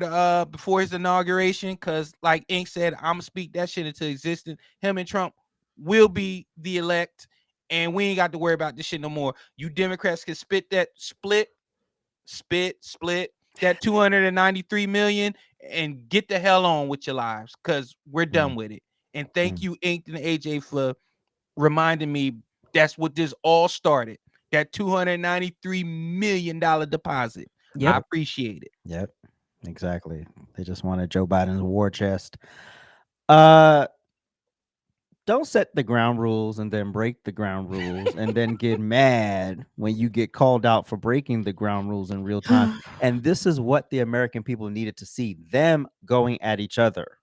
his inauguration, because like Ink said, I'm going to speak that shit into existence. Him and Trump will be the elect, and we ain't got to worry about this shit no more. You Democrats can split that 293 million and get the hell on with your lives, because we're done with it. And thank you, Ink and AJ, for reminding me that's what this all started. That $293 million deposit. Yep. I appreciate it. Yep, exactly. They just wanted Joe Biden's war chest. Don't set the ground rules and then break the ground rules and then get mad when you get called out for breaking the ground rules in real time. And this is what the American people needed to see, them going at each other.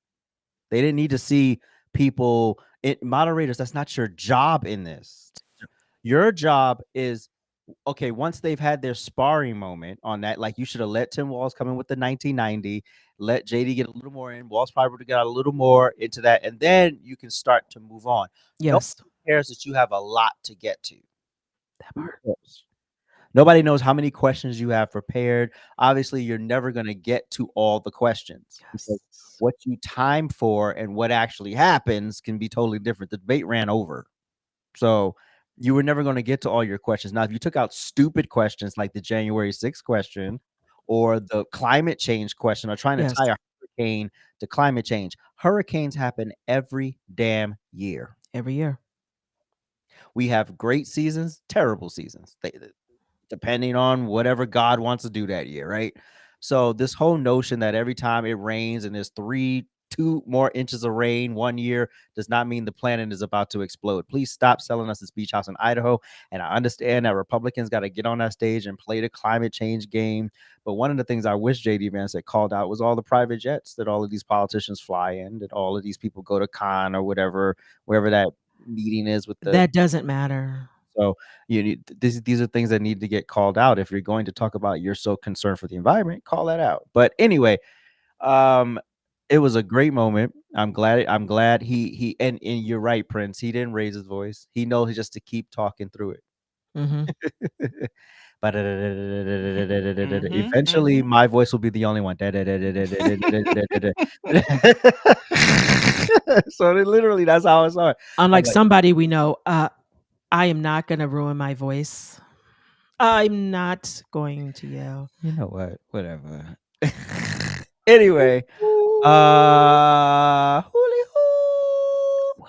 They didn't need to see people, moderators. That's not your job in this. Your job is, okay, once they've had their sparring moment on that, like you should have let Tim Walz come in with the 1990, let JD get a little more in, Walz probably would have got a little more into that, and then you can start to move on. Yes. Nobody cares that you have a lot to get to. That part. Nobody knows how many questions you have prepared. Obviously, you're never going to get to all the questions. Yes. Because what you time for and what actually happens can be totally different. The debate ran over. So you were never going to get to all your questions. Now, if you took out stupid questions like the January 6th question or the climate change question, or trying to tie a hurricane to climate change, hurricanes happen every damn year. Every year. We have great seasons, terrible seasons, depending on whatever God wants to do that year, right? So this whole notion that every time it rains and there's 2 more inches of rain one year does not mean the planet is about to explode. Please stop selling us this beach house in Idaho. And I understand that Republicans got to get on that stage and play the climate change game. But one of the things I wish JD Vance had called out was all the private jets that all of these politicians fly in, that all of these people go to Cannes or whatever, wherever that meeting is with the. That doesn't matter. So these are things that need to get called out. If you're going to talk about you're so concerned for the environment, call that out. But anyway, it was a great moment. I'm glad he and you're right, Prince. He didn't raise his voice. He knows just to keep talking through it. Mm-hmm. Eventually, my voice will be the only one. So literally, that's how it started. Unlike somebody we know, I am not going to ruin my voice. I'm not going to yell. You know what? Whatever. Anyway, we'll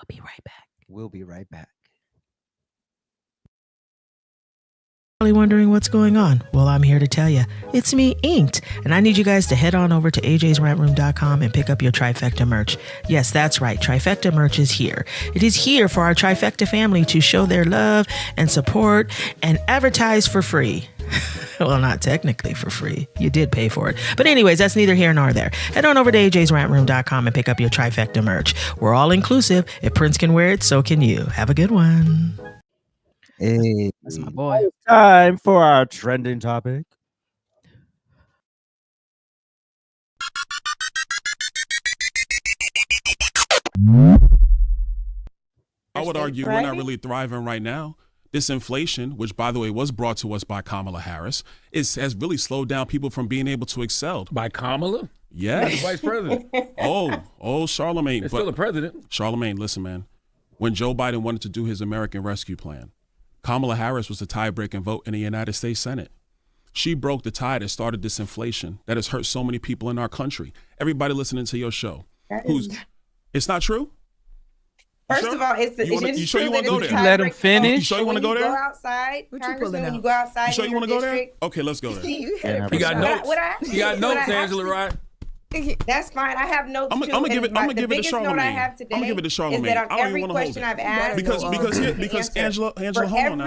be right back. We'll be right back. Probably wondering what's going on. Well, I'm here to tell you. It's me, Inked, and I need you guys to head on over to ajsrantroom.com and pick up your Trifecta merch. Yes, that's right. Trifecta merch is here. It is here for our Trifecta family to show their love and support and advertise for free. Well, not technically for free. You did pay for it. But anyways, that's neither here nor there. Head on over to ajsrantroom.com and pick up your Trifecta merch. We're all inclusive. If Prince can wear it, so can you. Have a good one. Hey, that's my boy. Time for our trending topic. I would argue we're not really thriving right now. This inflation, which by the way was brought to us by Kamala Harris, has really slowed down people from being able to excel. By Kamala? Yes. The vice president. Oh, Charlemagne. It's still the president. Charlemagne, listen, man. When Joe Biden wanted to do his American Rescue Plan, Kamala Harris was the tie-breaking vote in the United States Senate. She broke the tie that started this inflation that has hurt so many people in our country. Everybody listening to your show. It's not true? First of all, you sure you want to go there? Let him finish. You sure you want to go there? Go outside, Congressman, when you go outside. You sure you want to go there? Okay, let's go there. You got notes. You got notes, Angela, right? That's fine. I have notes. I'm gonna give it to Charlemagne. I have today I'm gonna give it to Charlemagne. is that on I don't every even want to question hold it. I've asked, because Angela, hold on now.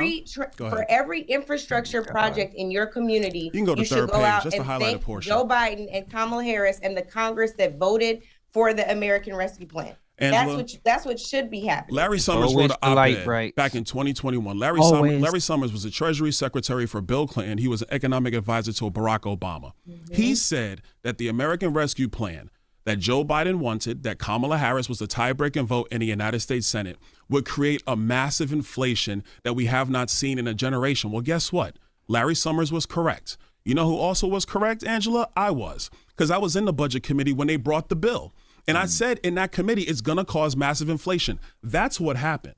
For every infrastructure project in your community, you can go to should third go page, out just the and highlighted thank portion. Joe Biden and Kamala Harris and the Congress that voted for the American Rescue Plan. Angela, that's what should be happening. Larry Summers wrote an op-ed back in 2021. Larry Summers was the Treasury Secretary for Bill Clinton. He was an economic advisor to Barack Obama. Mm-hmm. He said that the American Rescue Plan that Joe Biden wanted, that Kamala Harris was the tie-breaking vote in the United States Senate, would create a massive inflation that we have not seen in a generation. Well, guess what? Larry Summers was correct. You know who also was correct, Angela? I was, because I was in the Budget Committee when they brought the bill. And I said in that committee, it's going to cause massive inflation. That's what happened.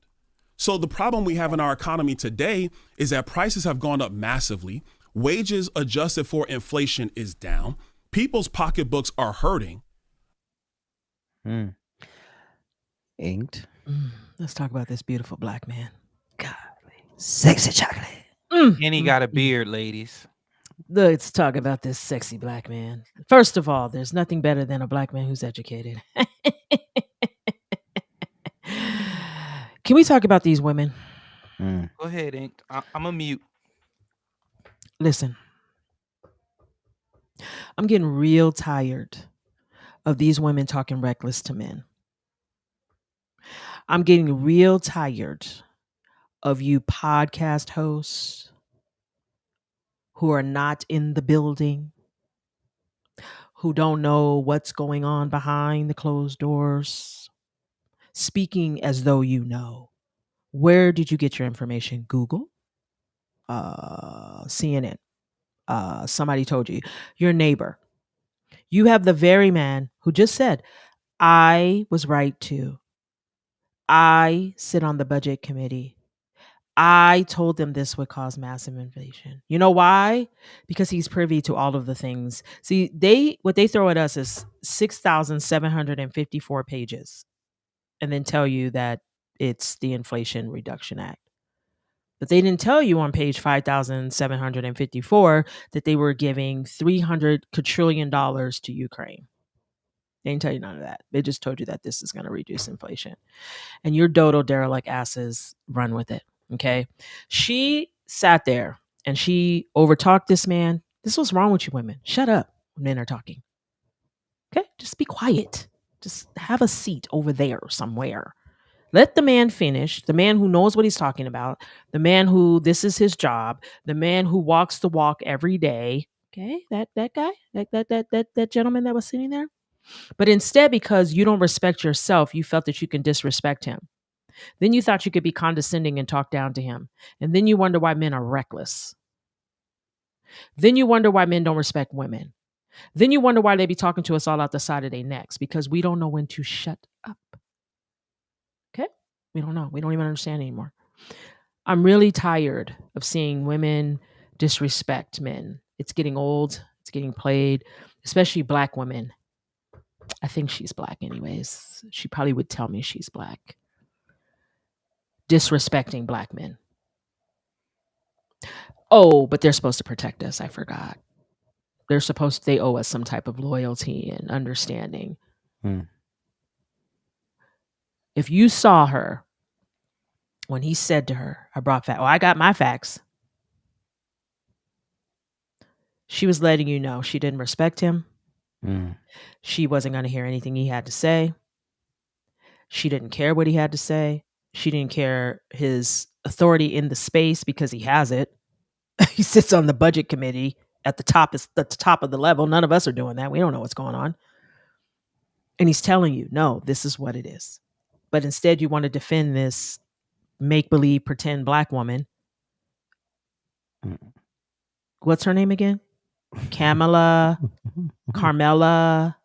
So the problem we have in our economy today is that prices have gone up massively. Wages adjusted for inflation is down. People's pocketbooks are hurting. Inked. Let's talk about this beautiful black man. God, sexy chocolate. And he got a beard, ladies. Let's talk about this sexy black man. First of all, there's nothing better than a black man who's educated. Can we talk about these women? Go ahead, Ink. I'm a mute. Listen, I'm getting real tired of these women talking reckless to men. I'm getting real tired of you podcast hosts who are not in the building, who don't know what's going on behind the closed doors, speaking as though you know. Where did you get your information? Google? CNN? Somebody told you. Your neighbor. You have the very man who just said, I was right too. I sit on the budget committee. I told them this would cause massive inflation. You know why? Because he's privy to all of the things. See, what they throw at us is 6,754 pages and then tell you that it's the Inflation Reduction Act. But they didn't tell you on page 5,754 that they were giving $300 quadrillion to Ukraine. They didn't tell you none of that. They just told you that this is going to reduce inflation. And your dodo derelict asses run with it. Okay. She sat there and she overtalked this man. This is what's wrong with you women. Shut up when men are talking. Okay. Just be quiet. Just have a seat over there somewhere. Let the man finish. The man who knows what he's talking about. The man who this is his job. The man who walks the walk every day. Okay. That guy, that gentleman that was sitting there. But instead, because you don't respect yourself, you felt that you can disrespect him. Then you thought you could be condescending and talk down to him. And then you wonder why men are reckless. Then you wonder why men don't respect women. Then you wonder why they be talking to us all out the side of their necks, because we don't know when to shut up. Okay? We don't know. We don't even understand anymore. I'm really tired of seeing women disrespect men. It's getting old. It's getting played, especially Black women. I think she's Black anyways. She probably would tell me she's Black. Disrespecting Black men. Oh, but they're supposed to protect us. I forgot. They owe us some type of loyalty and understanding. If you saw her when he said to her, I brought facts. Oh, I got my facts. She was letting you know she didn't respect him. She wasn't going to hear anything he had to say. She didn't care what he had to say. She didn't care his authority in the space, because he has it. He sits on the budget committee at the top of the level. None of us are doing that. We don't know what's going on. And he's telling you, no, this is what it is. But instead you want to defend this make-believe pretend Black woman. What's her name again? Kamala, Carmela.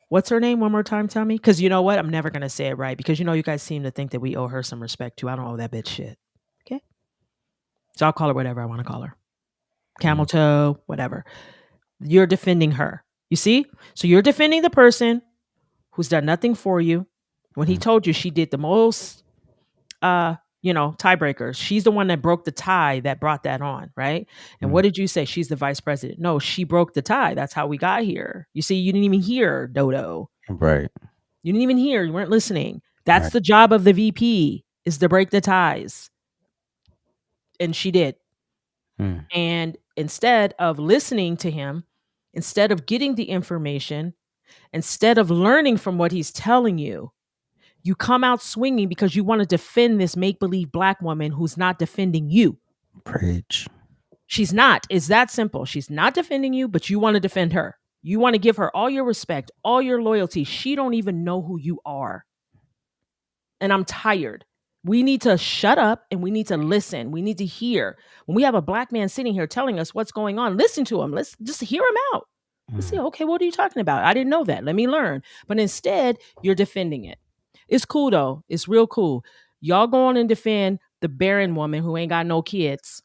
What's her name? One more time, tell me. Because you know what? I'm never going to say it right, because you know you guys seem to think that we owe her some respect too. I don't owe that bitch shit. Okay? So I'll call her whatever I want to call her. Camel toe, whatever. You're defending her. You see? So you're defending the person who's done nothing for you. When he told you she did the most, tiebreakers. She's the one that broke the tie that brought that on, right? And what did you say? She's the vice president. No, she broke the tie. That's how we got here. You see, you didn't even hear, Dodo. Right. You didn't even hear. You weren't listening. That's the job of the VP, is to break the ties. And she did. And instead of listening to him, instead of getting the information, instead of learning from what he's telling you, you come out swinging because you want to defend this make-believe Black woman who's not defending you. Preach. She's not. It's that simple. She's not defending you, but you want to defend her. You want to give her all your respect, all your loyalty. She don't even know who you are. And I'm tired. We need to shut up and we need to listen. We need to hear. When we have a Black man sitting here telling us what's going on, listen to him. Let's just hear him out. Let's see, okay, what are you talking about? I didn't know that. Let me learn. But instead, you're defending it. It's cool, though. It's real cool. Y'all go on and defend the barren woman who ain't got no kids.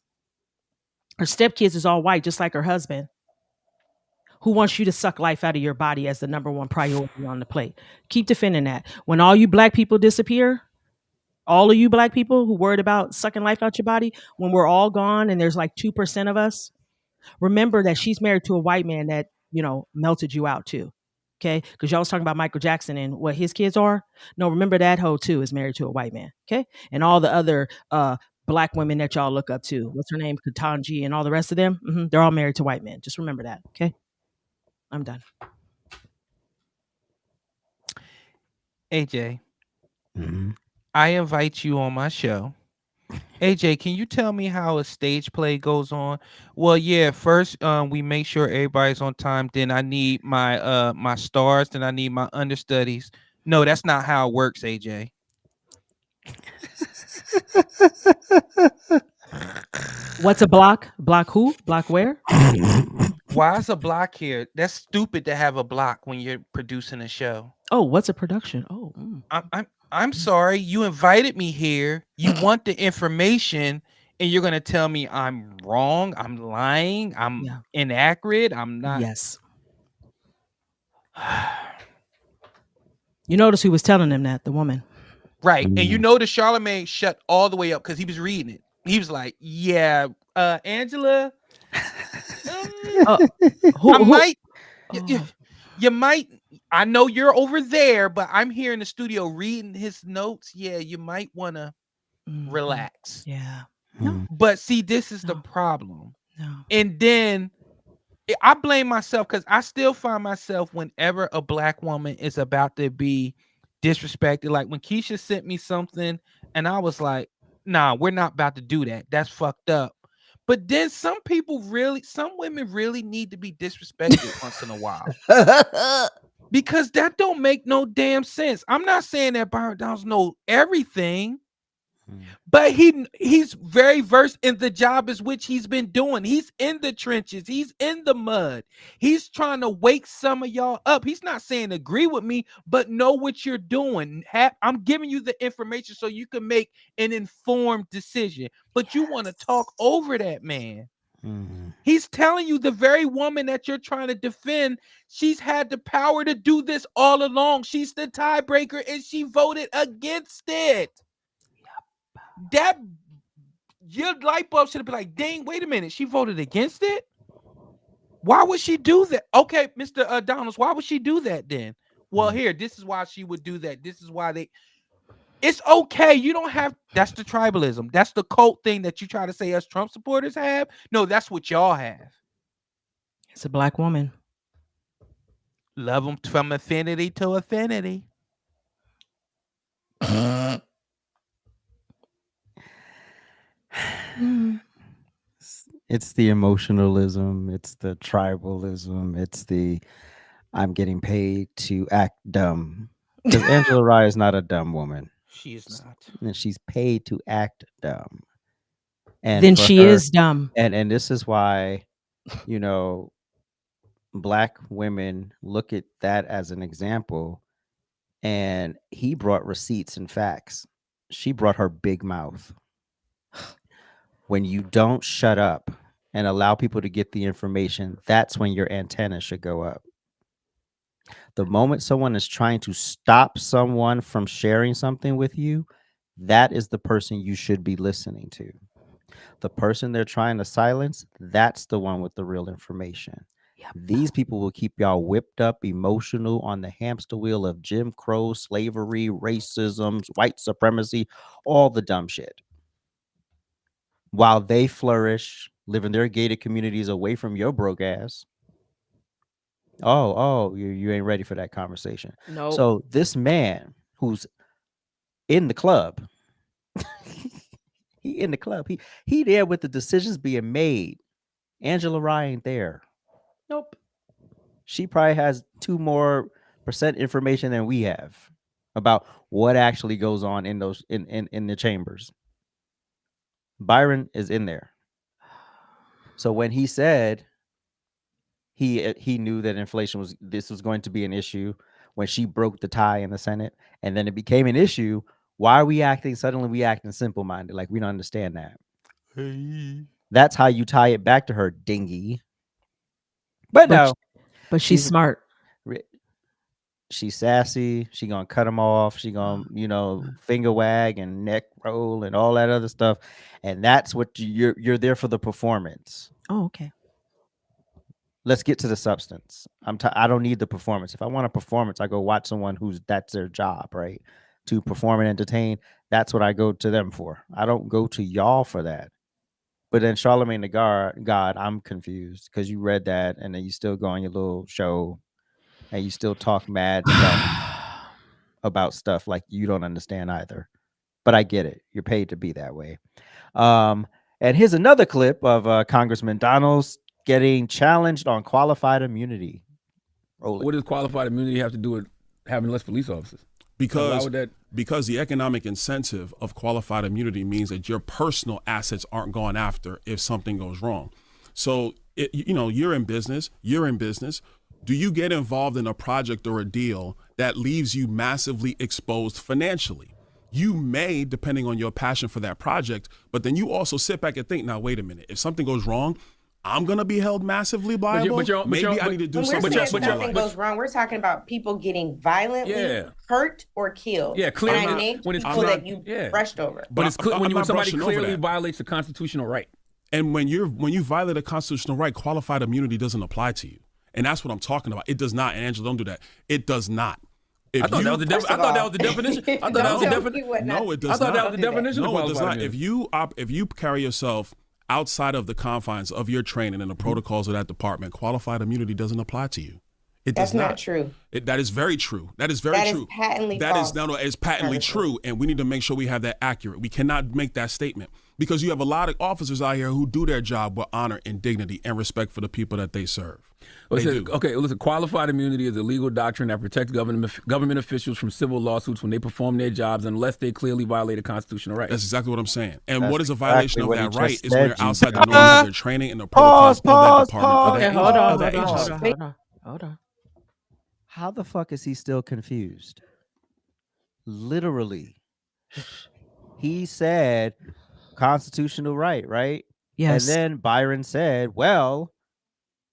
Her stepkids is all white, just like her husband, who wants you to suck life out of your body as the number one priority on the plate. Keep defending that. When all you Black people disappear, all of you Black people who worried about sucking life out your body, when we're all gone and there's like 2% of us, remember that she's married to a white man that, melted you out too. Okay? Because y'all was talking about Michael Jackson and what his kids are. No, remember that hoe too is married to a white man. Okay? And all the other Black women that y'all look up to. What's her name? Katanji and all the rest of them. They're all married to white men. Just remember that. Okay? I'm done. AJ. I invite you on my show. AJ, can you tell me how a stage play goes on? Well, yeah, first we make sure everybody's on time. Then I need my my stars. Then I need my understudies. No, that's not how it works, AJ. What's a block? Block who? Block where? Why is a block here? That's stupid to have a block when you're producing a show. Oh, what's a production? Oh, I'm sorry. You invited me here. You want the information, and you're gonna tell me I'm wrong. I'm lying. I'm inaccurate. I'm not. Yes. You notice who was telling them that? The woman. Right. And you know the Charlemagne shut all the way up because he was reading it. He was like, yeah, Angela. You might. I know you're over there, but I'm here in the studio reading his notes. Yeah, you might want to relax. Yeah. No. But see, this is the problem. No. And then I blame myself because I still find myself whenever a Black woman is about to be disrespected. Like when Keisha sent me something and I was like, nah, we're not about to do that. That's fucked up. But then some women really need to be disrespected once in a while. Because that don't make no damn sense. I'm not saying that Byron Downs knows everything, But he's very versed in the job as which he's been doing. He's in the trenches. He's in the mud. He's trying to wake some of y'all up. He's not saying agree with me, but know what you're doing. I'm giving you the information so you can make an informed decision. But you want to talk over that man. He's telling you the very woman that you're trying to defend, she's had the power to do this all along. She's the tiebreaker and she voted against it. That your light bulb should have been like, dang, wait a minute, she voted against it. Why would she do that? Okay, Mr. Donalds, why would she do that then? Well, here, this is why she would do that. This is why it's okay. You don't have, that's the tribalism. That's the cult thing that you try to say us Trump supporters have. No, that's what y'all have. It's a black woman. Love them from affinity to affinity. It's the emotionalism, it's the tribalism, it's the I'm getting paid to act dumb. Because Angela Rye is not a dumb woman. She is not. And she's paid to act dumb. And then she is dumb. And this is why, black women look at that as an example. And he brought receipts and facts. She brought her big mouth. When you don't shut up and allow people to get the information, that's when your antenna should go up. The moment someone is trying to stop someone from sharing something with you, that is the person you should be listening to. The person they're trying to silence, that's the one with the real information. Yep. These people will keep y'all whipped up, emotional, on the hamster wheel of Jim Crow, slavery, racism, white supremacy, all the dumb shit. While they flourish, live in their gated communities away from your broke ass. Oh, you ain't ready for that conversation. No. So this man who's in the club, he in the club. He there with the decisions being made. Angela Rye ain't there. Nope. She probably has 2% more information than we have about what actually goes on in those in the chambers. Byron is in there. So when he said he knew that inflation was going to be an issue when she broke the tie in the Senate, and then it became an issue. Why are we acting simple-minded? Like we don't understand that. Hey. That's how you tie it back to her, dingy. But no. But she's smart. She's sassy. She gonna cut him off. She gonna, finger wag and neck roll and all that other stuff. And that's what you're there for, the performance. Oh, okay. Let's get to the substance. I don't need the performance. If I want a performance, I go watch someone that's their job, right? To perform and entertain. That's what I go to them for. I don't go to y'all for that. But then Charlemagne the God, I'm confused because you read that and then you still go on your little show and you still talk mad about stuff like you don't understand either. But I get it. You're paid to be that way. And here's another clip of Congressman Donalds getting challenged on qualified immunity. What does qualified immunity have to do with having less police officers? Because the economic incentive of qualified immunity means that your personal assets aren't gone after if something goes wrong. So, you're in business. Do you get involved in a project or a deal that leaves you massively exposed financially? You may, depending on your passion for that project, but then you also sit back and think, now, wait a minute, if something goes wrong, I'm going to be held massively liable. Maybe I need to do something else. When something goes wrong, we're talking about people getting violently hurt or killed. Yeah, clearly. And I named people that you brushed over. But it's when somebody clearly violates a constitutional right. And when you violate a constitutional right, qualified immunity doesn't apply to you. And that's what I'm talking about. It does not. And Angela, don't do that. It does not. I thought that was the definition. No, it does not. I thought that was the definition. No, it does not. If you carry yourself outside of the confines of your training and the protocols of that department, qualified immunity doesn't apply to you. That's not true. That is very true. That is very true. Patently false. It's patently true, and we need to make sure we have that accurate. We cannot make that statement. because you have a lot of officers out here who do their job with honor and dignity and respect for the people that they serve. Listen, qualified immunity is a legal doctrine that protects government officials from civil lawsuits when they perform their jobs unless they clearly violate a constitutional right. That's exactly what I'm saying. And That's what is a violation exactly of that what he right just is when said, they're G. outside the norms of their training and the protocols of that department. Hold on. How the fuck is he still confused? Literally, he said constitutional right? Yes. And then Byron said, well,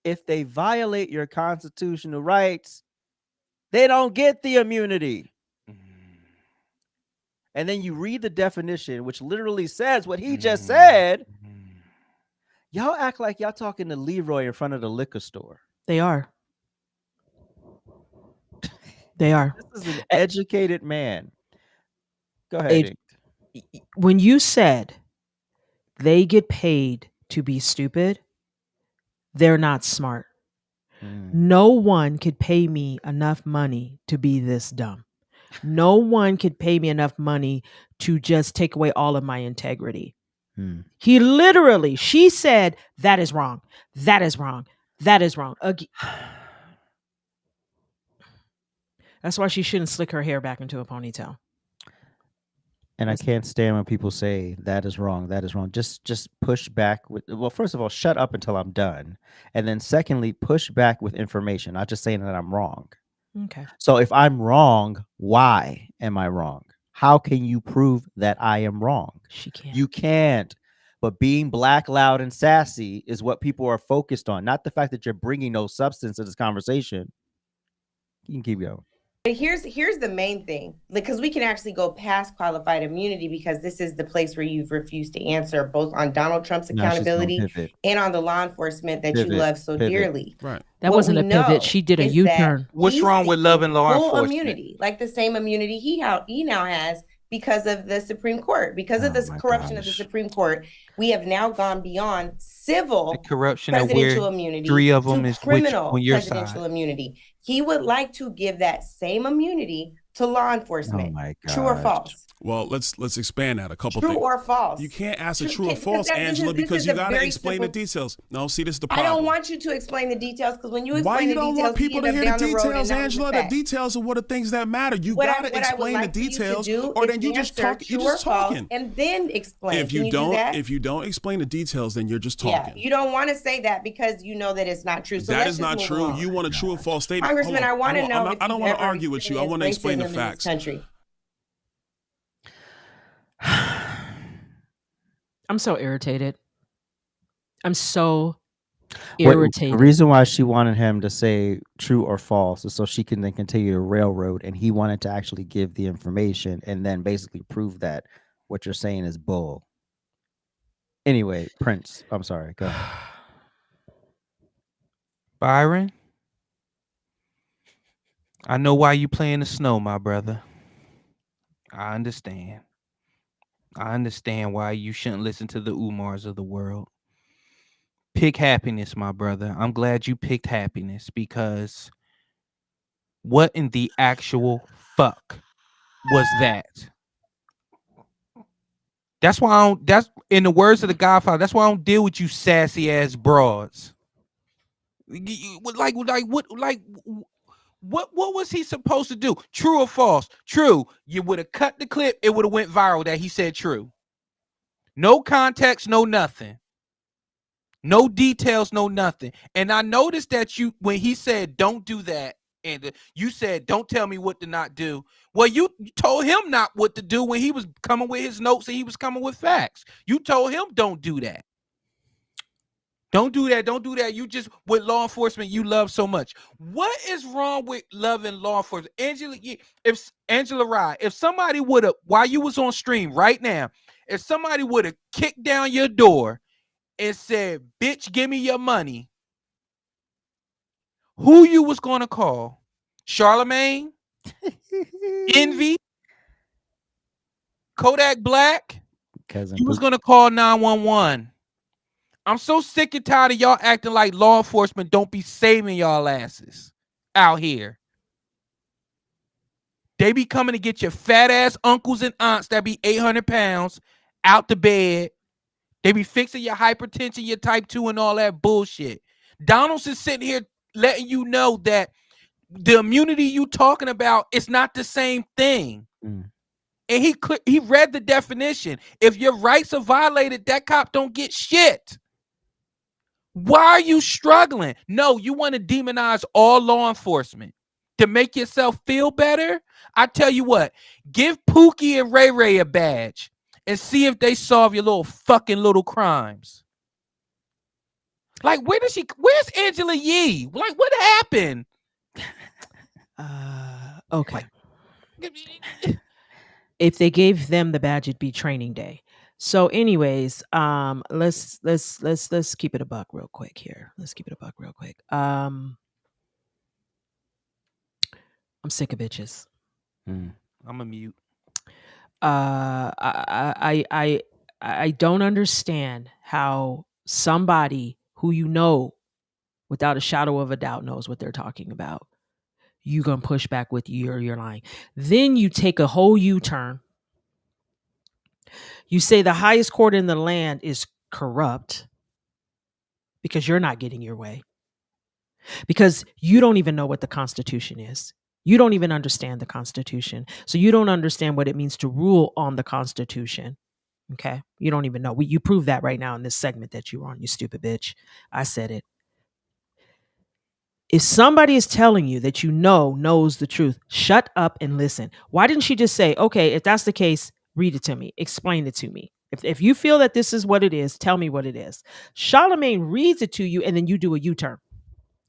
if they violate your constitutional rights, they don't get the immunity. And then you read the definition, which literally says what he just said. Y'all act like y'all talking to Leroy in front of the liquor store. They are. They are. This is an educated man. Go ahead. When you said they get paid to be stupid, they're not smart. No one could pay me enough money to be this dumb. No one could pay me enough money to just take away all of my integrity. She said, that is wrong. That is wrong. That is wrong. That's why she shouldn't slick her hair back into a ponytail. And I can't stand when people say that is wrong. That is wrong. Just push back with, well, first of all, shut up until I'm done. And then secondly, push back with information, not just saying that I'm wrong. Okay. So if I'm wrong, why am I wrong? How can you prove that I am wrong? She can't. You can't. But being black, loud, and sassy is what people are focused on, not the fact that you're bringing no substance to this conversation. You can keep going. But here's the main thing, because we can actually go past qualified immunity, because this is the place where you've refused to answer both on Donald Trump's accountability and on the law enforcement that you love so dearly. Right. That wasn't a pivot. She did a U-turn. What's wrong with loving law full enforcement? Immunity, like the same immunity he now has because of the Supreme Court, because of this corruption of the Supreme Court. We have now gone beyond civil corruption presidential immunity. 3 of them is criminal on your presidential side. Immunity. He would like to give that same immunity to law enforcement. Oh my God. True or false? Well, let's expand that a couple True things. or false? You can't ask a true or false, Angela, because you got to explain the details. No, see, this is the I problem. don't want you to explain the details, because when you Why explain you the don't details, want people to hear the details, Angela? The details are what the things that matter. You got to explain the details, or then you just talk. You're just talking, and then explain. If you don't explain the details, then you're just talking. Yeah, you don't want to say that because you know that it's not true. So that is not true. On. You want a true or false statement, Congressman? I want to know. I don't want to argue with you. I want to explain the facts. I'm so irritated. I'm so irritated. The reason why she wanted him to say true or false is so she can then continue to railroad, and he wanted to actually give the information and then basically prove that what you're saying is bull. Anyway, Prince, I'm sorry. Go ahead. Byron, I know why you play in the snow, my brother. I understand. I understand why you shouldn't listen to the Umars of the world. Pick happiness, my brother. I'm glad you picked happiness, because what in the actual fuck was that? That's why I don't, that's in the words of the Godfather, that's why I don't deal with you sassy ass broads. What was he supposed to do? True or false? True. You would have cut the clip. It would have went viral that he said true. No context, no nothing. No details, no nothing. And I noticed that when he said, don't do that, and you said, don't tell me what to not do. Well, you told him not what to do when he was coming with his notes and he was coming with facts. You told him, don't do that. Don't do that. Don't do that. You just, with law enforcement, you love so much. What is wrong with loving law enforcement? Angela Rye, if somebody would have, while you was on stream right now, if somebody would have kicked down your door and said, bitch, give me your money, who you was going to call? Charlemagne? Envy? Kodak Black? You was going to call 911. I'm so sick and tired of y'all acting like law enforcement don't be saving y'all asses out here. They be coming to get your fat ass uncles and aunts that be 800 pounds out the bed They be fixing your hypertension, your type 2, and all that bullshit. Donald's is sitting here letting you know that the immunity you talking about is not the same thing. And he read the definition. If your rights are violated, that cop don't get shit. Why are you struggling? No, you want to demonize all law enforcement to make yourself feel better? I tell you what, give Pookie and Ray Ray a badge and see if they solve your little crimes. Like, where's Angela Yee? Like, what happened? Okay. If they gave them the badge, it'd be training day. So anyways, let's keep it a buck real quick here. I'm sick of bitches. I'm a mute. I don't understand how somebody who you know without a shadow of a doubt knows what they're talking about, you gonna push back with you're lying. Then you take a whole U-turn. You say the highest court in the land is corrupt because you're not getting your way. Because you don't even know what the Constitution is. You don't even understand the Constitution. So you don't understand what it means to rule on the Constitution. Okay? You don't even know. You prove that right now in this segment that you're on, you stupid bitch. I said it. If somebody is telling you that knows the truth, shut up and listen. Why didn't she just say, okay, if that's the case, read it to me. Explain it to me. If you feel that this is what it is, tell me what it is. Charlemagne reads it to you and then you do a U-turn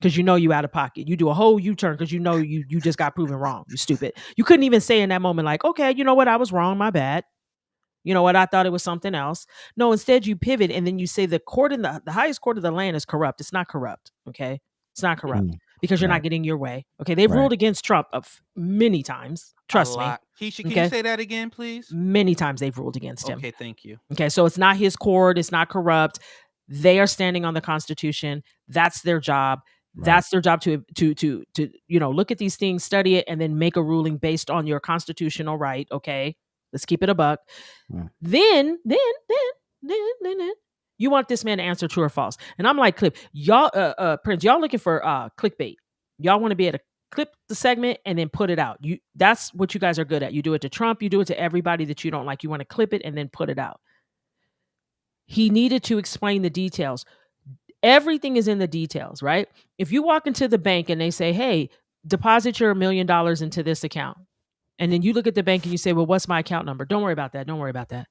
because you know you out of pocket. You do a whole U-turn because you know you just got proven wrong. You stupid. You couldn't even say in that moment like, okay, you know what? I was wrong. My bad. You know what? I thought it was something else. No, instead you pivot and then you say the court in the highest court of the land is corrupt. It's not corrupt. Okay. It's not corrupt because you're not getting your way. Okay. They've ruled against Trump many times. Trust me. Keisha, can you say that again, please? Many times they've ruled against him. Okay. Thank you. Okay. So it's not his court. It's not corrupt. They are standing on the Constitution. That's their job. Right. That's their job to look at these things, study it, and then make a ruling based on your constitutional right. Okay. Let's keep it a buck. Then you want this man to answer true or false. And I'm like, Clip, y'all, Prince, y'all looking for clickbait. Y'all want to be able to clip the segment and then put it out. That's what you guys are good at. You do it to Trump. You do it to everybody that you don't like. You want to clip it and then put it out. He needed to explain the details. Everything is in the details, right? If you walk into the bank and they say, hey, deposit your $1 million into this account. And then you look at the bank and you say, well, what's my account number? Don't worry about that. Don't worry about that.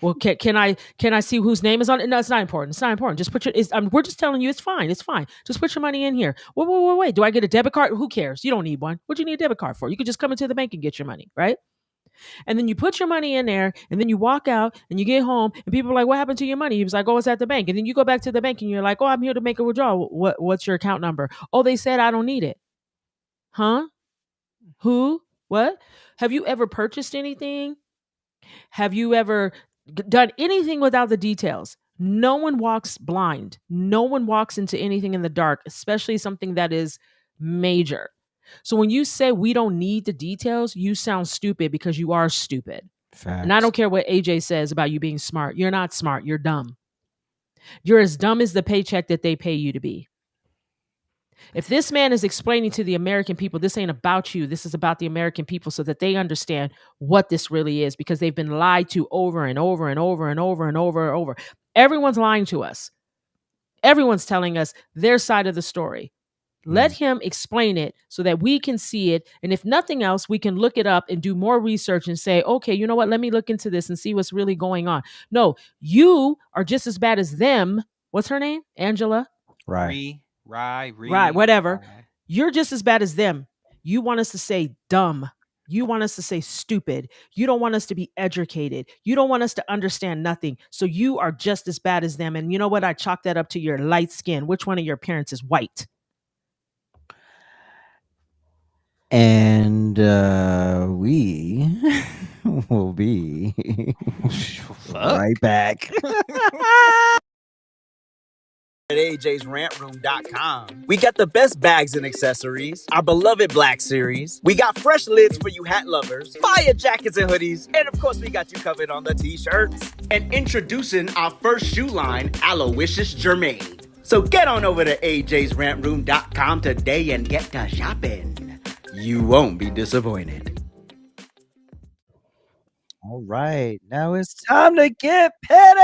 Well, can I see whose name is on it? No, it's not important. It's not important. Just put we're just telling you it's fine. It's fine. Just put your money in here. Wait. Do I get a debit card? Who cares? You don't need one. What do you need a debit card for? You could just come into the bank and get your money, right? And then you put your money in there and then you walk out and you get home and people are like, what happened to your money? He was like, oh, it's at the bank. And then you go back to the bank and you're like, oh, I'm here to make a withdrawal. What's your account number? Oh, they said I don't need it. Huh? Who? What? Have you ever purchased anything? Have you ever done anything without the details? No one walks blind. No one walks into anything in the dark, especially something that is major. So when you say we don't need the details, you sound stupid because you are stupid. Facts. And I don't care what AJ says about you being smart. You're not smart. You're dumb. You're as dumb as the paycheck that they pay you to be. If this man is explaining to the American people, this ain't about you, this is about the American people so that they understand what this really is because they've been lied to over and over and over and over and over and over. Everyone's lying to us. Everyone's telling us their side of the story. Let him explain it so that we can see it. And if nothing else, we can look it up and do more research and say, okay, you know what? Let me look into this and see what's really going on. No, you are just as bad as them. What's her name? Angela? Right. Right, whatever. You're just as bad as them. You want us to say dumb. You want us to say stupid. You don't want us to be educated. You don't want us to understand nothing. So you are just as bad as them. And you know what? I chalk that up to your light skin. Which one of your parents is white? And we will be right back. at ajsrantroom.com. We got the best bags and accessories, our beloved Black Series. We got fresh lids for you hat lovers, fire jackets and hoodies, and of course we got you covered on the t-shirts. And introducing our first shoe line, Aloysius Germain. So get on over to ajsrantroom.com today and get to shopping. You won't be disappointed. All right, now it's time to get petty.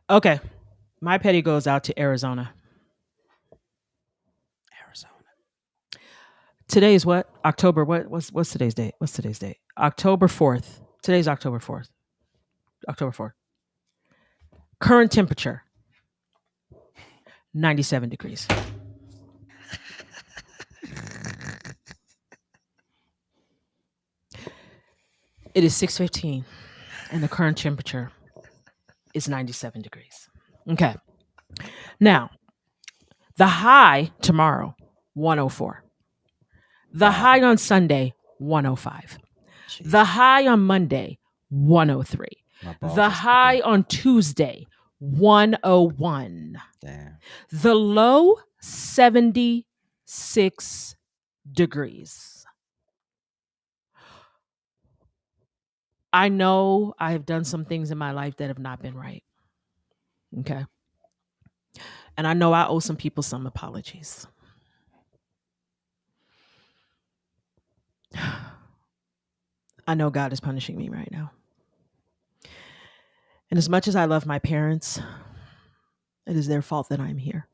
Okay, my petty goes out to Arizona. Today is what? October. What's today's date? What's today's date? October 4th. Today's October 4th. October 4th. Current temperature 97 degrees. It is 6:15 and the current temperature is 97 degrees. Okay. Now, the high tomorrow 104. The high on Sunday, 105. Jeez. The high on Monday, 103. The high on Tuesday, 101. Damn. The low, 76 degrees. I know I have done some things in my life that have not been right. Okay. And I know I owe some people some apologies. I know God is punishing me right now. And as much as I love my parents, it is their fault that I'm here.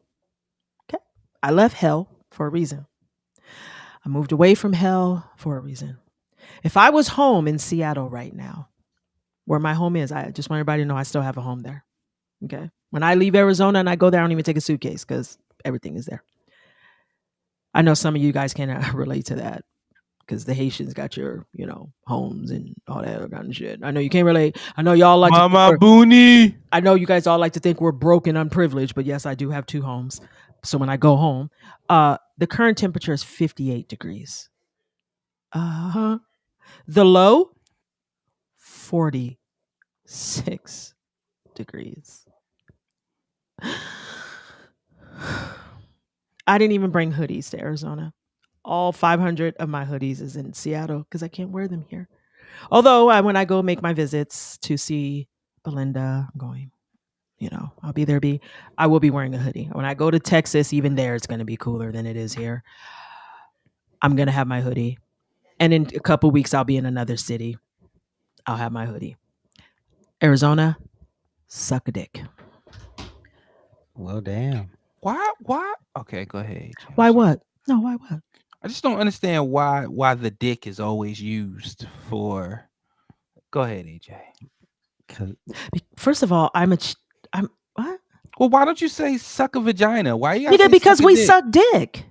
Okay? I left hell for a reason. I moved away from hell for a reason. If I was home in Seattle right now, where my home is, I just want everybody to know I still have a home there. Okay? When I leave Arizona and I go there, I don't even take a suitcase because everything is there. I know some of you guys cannot relate to that, because the Haitians got your, homes and all that kind of shit. I know you can't relate. I know y'all like Mama Booney. I know you guys all like to think we're broke and unprivileged, but yes, I do have 2 homes. So when I go home, the current temperature is 58 degrees. The low, 46 degrees. I didn't even bring hoodies to Arizona. All 500 of my hoodies is in Seattle because I can't wear them here. Although when I go make my visits to see Belinda, I'm going, I'll be there. I will be wearing a hoodie. When I go to Texas, even there, it's going to be cooler than it is here. I'm going to have my hoodie. And in a couple weeks, I'll be in another city. I'll have my hoodie. Arizona, suck a dick. Well, damn. Why? Okay, go ahead. Why what? No, why what? I just don't understand why the dick is always used for. Go ahead, AJ. First of all, I'm what? Well, why don't you say suck a vagina? Why you? Because we suck dick.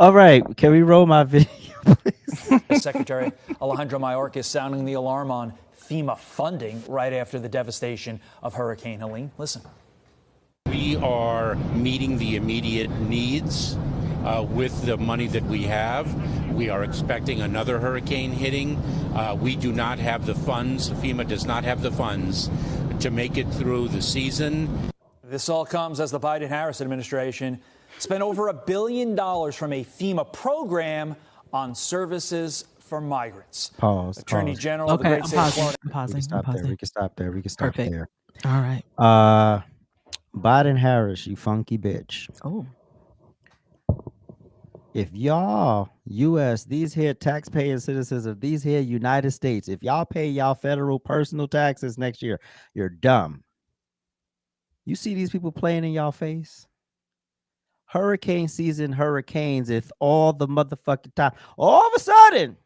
All right, can we roll my video, please? Secretary Alejandro Mayorkas sounding the alarm on FEMA funding right after the devastation of Hurricane Helene. Listen. We are meeting the immediate needs with the money that we have. We are expecting another hurricane hitting. We do not have the funds. FEMA does not have the funds to make it through the season. This all comes as the Biden-Harris administration spent over $1 billion from a FEMA program on services for migrants. Pause. Attorney General of the great state of Florida. I'm pausing. We can stop there. Perfect. All right. Biden-Harris, you funky bitch. Oh. If y'all, U.S., these here taxpaying citizens of these here United States, if y'all pay y'all federal personal taxes next year, you're dumb. You see these people playing in y'all face? Hurricane season, hurricanes, it's all the motherfucking time. All of a sudden,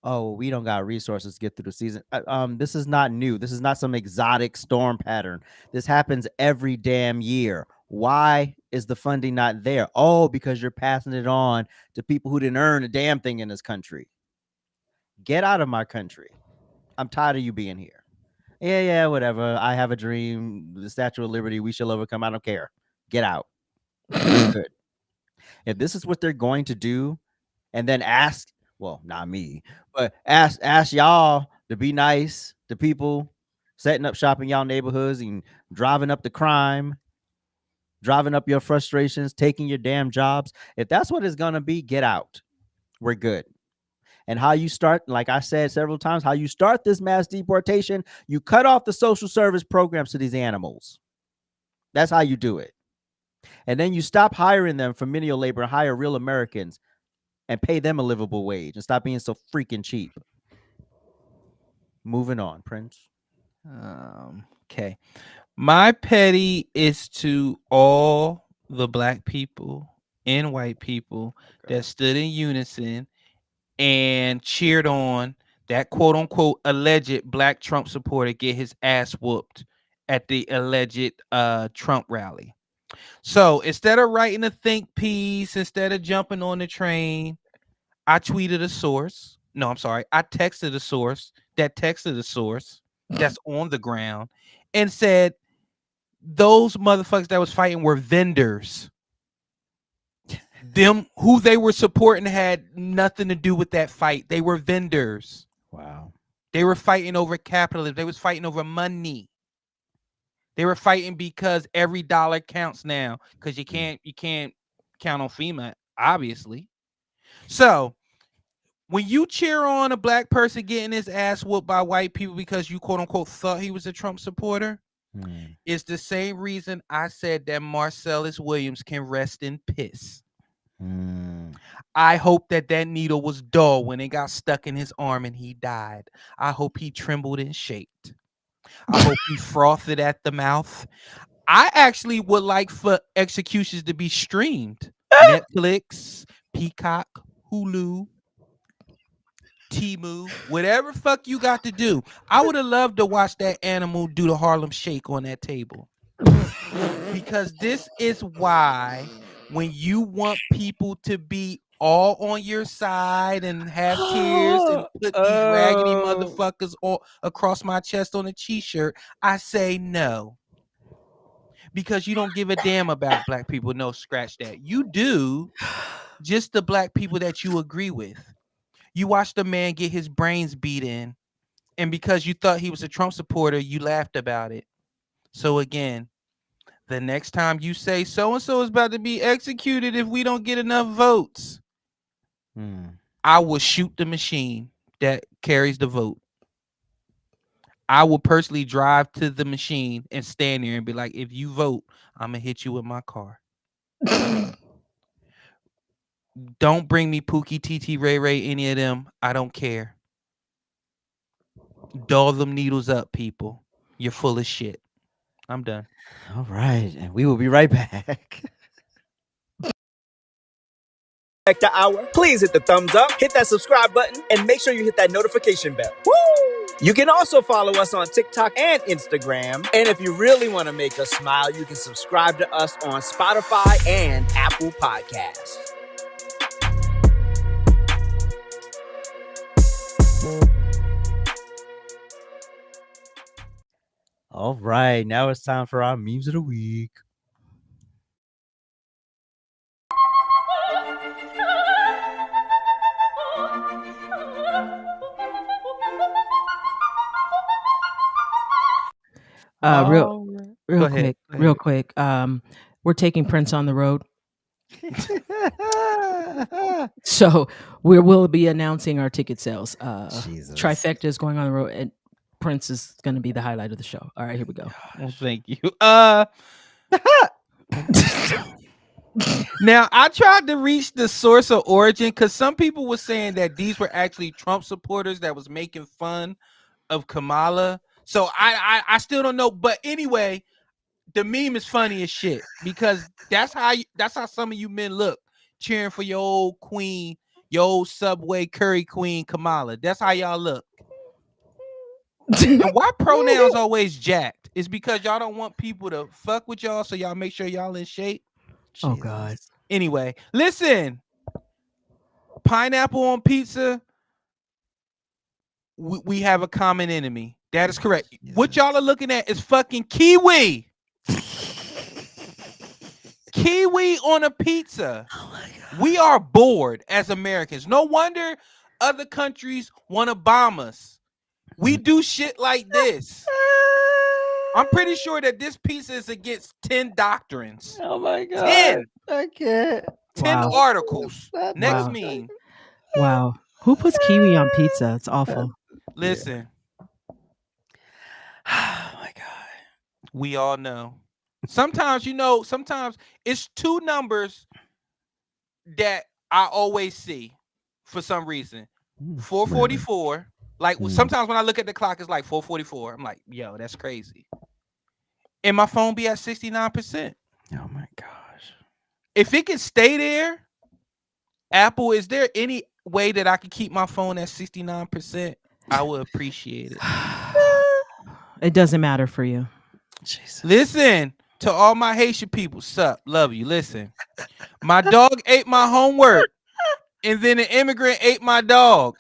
oh, we don't got resources to get through the season. This is not new. This is not some exotic storm pattern. This happens every damn year. Why is the funding not there? Oh, because you're passing it on to people who didn't earn a damn thing in this country. Get out of my country. I'm tired of you being here. Yeah, whatever. I have a dream. The Statue of Liberty, we shall overcome. I don't care. Get out. Good. If this is what they're going to do, and then ask, well, not me, but ask y'all to be nice to people setting up shop in y'all neighborhoods and driving up the crime, driving up your frustrations, taking your damn jobs. If that's what it's gonna be, get out. We're good. And how you start, like I said several times, how you start this mass deportation, you cut off the social service programs to these animals. That's how you do it. And then you stop hiring them for menial labor and hire real Americans and pay them a livable wage and stop being so freaking cheap. Moving on, Prince. Okay. My petty is to all the black people and white people that stood in unison and cheered on that quote unquote alleged black Trump supporter get his ass whooped at the alleged Trump rally. So instead of writing a think piece, instead of jumping on the train, I tweeted a source. No, I'm sorry. I texted a source that texted a source that's on the ground and said those motherfuckers that was fighting were vendors. Them who they were supporting had nothing to do with that fight. They were vendors. Wow. They were fighting over capitalism. They was fighting over money. They were fighting because every dollar counts now. Because you can't count on FEMA, obviously. So when you cheer on a black person getting his ass whooped by white people because you quote unquote thought he was a Trump supporter, it's the same reason I said that Marcellus Williams can rest in piss. I hope that needle was dull when it got stuck in his arm and he died. I hope he trembled and shaked. I hope he frothed at the mouth. I actually would like for executions to be streamed. Netflix, Peacock, Hulu, Temu, whatever fuck you got to do. I would have loved to watch that animal do the Harlem Shake on that table. Because this is why when you want people to be all on your side and have tears and put these raggedy motherfuckers all across my chest on a t-shirt, I say no. Because you don't give a damn about black people. No, scratch that. You do, just the black people that you agree with. You watched a man get his brains beat in, and because you thought he was a Trump supporter, you laughed about it. So again, the next time you say so-and-so is about to be executed if we don't get enough votes, I will shoot the machine that carries the vote. I will personally drive to the machine and stand there and be like, if you vote, I'm going to hit you with my car. Don't bring me Pookie, TT, Ray Ray, any of them. I don't care. Dull them needles up, people. You're full of shit. I'm done. All right. And we will be right back. Trifecta Hour, please hit the thumbs up, hit that subscribe button, and make sure you hit that notification bell. Woo! You can also follow us on TikTok and Instagram. And if you really want to make us smile, you can subscribe to us on Spotify and Apple Podcasts. All right. Now it's time for our memes of the week. Real quick. We're taking Prince on the road. So we will be announcing our ticket sales. Trifecta is going on the road, and Prince is going to be the highlight of the show. All right, here we go. Well, thank you. Now, I tried to reach the source of origin because some people were saying that these were actually Trump supporters that was making fun of Kamala. So I still don't know. But anyway, the meme is funny as shit because that's how some of you men look, cheering for your old queen, your old Subway curry queen Kamala. That's how y'all look. And why pronouns always jacked? It's because y'all don't want people to fuck with y'all, so y'all make sure y'all in shape. Oh God. Anyway, listen. Pineapple on pizza. We have a common enemy. That is correct. Jesus. What y'all are looking at is fucking kiwi. Kiwi on a pizza. Oh my God. We are bored as Americans. No wonder other countries want to bomb us. We do shit like this. I'm pretty sure that this pizza is against 10 doctrines. Oh my God. 10. I can't. 10 Wow. articles. Next Wow. meme. Wow. Who puts kiwi on pizza? It's awful. Listen. Oh my God. We all know. Sometimes it's two numbers that I always see for some reason. 444. Like sometimes when I look at the clock, it's like 444. I'm like, yo, that's crazy. And my phone be at 69%. Oh my gosh. If it can stay there, Apple, is there any way that I can keep my phone at 69%? I would appreciate it. It doesn't matter for you. Jesus. Listen to all my Haitian people. Sup, love you. Listen, my dog ate my homework, and then an immigrant ate my dog.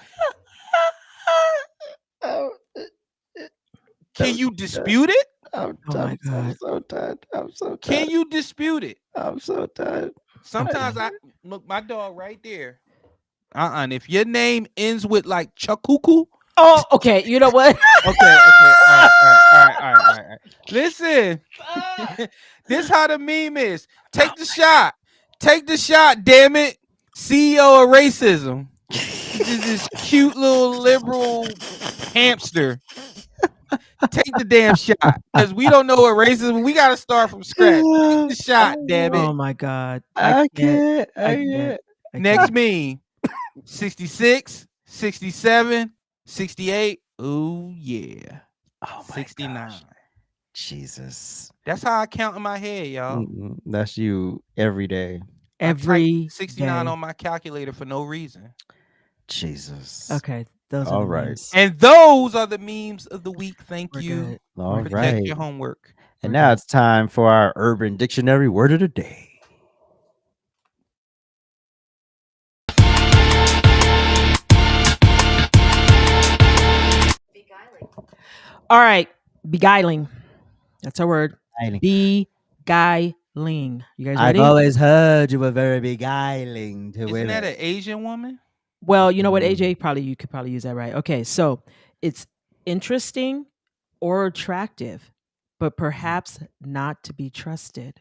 Can you dispute it? I'm so tired. Can you dispute it? I'm so tired. Sometimes I look my dog right there. If your name ends with like Chakuku. Oh, okay. You know what? Okay. All right. Listen, this how the meme is. Take the shot. Take the shot, damn it. CEO of racism. This cute little liberal hamster. Take the damn shot. Because we don't know what racism. We gotta start from scratch. Take the shot, damn it. Oh my God. I can't. Next meme. 66, 67, 68. Ooh, yeah. Oh my 69. gosh. Jesus. That's how I count in my head, y'all. That's you every day. Every 69 day. on my calculator for no reason. Jesus. Okay. Those are All the right. memes. And those are the memes of the week. Thank We're you. good. All Protect right. your homework. And now it's time for our Urban Dictionary word of the day. All right. Beguiling. That's our word. Beguiling. Beguiling. You guys ready? I've always heard you were very beguiling to Isn't that women. an Asian woman? Well, you know what, AJ? You could probably use that right. Okay, so it's interesting or attractive, but perhaps not to be trusted.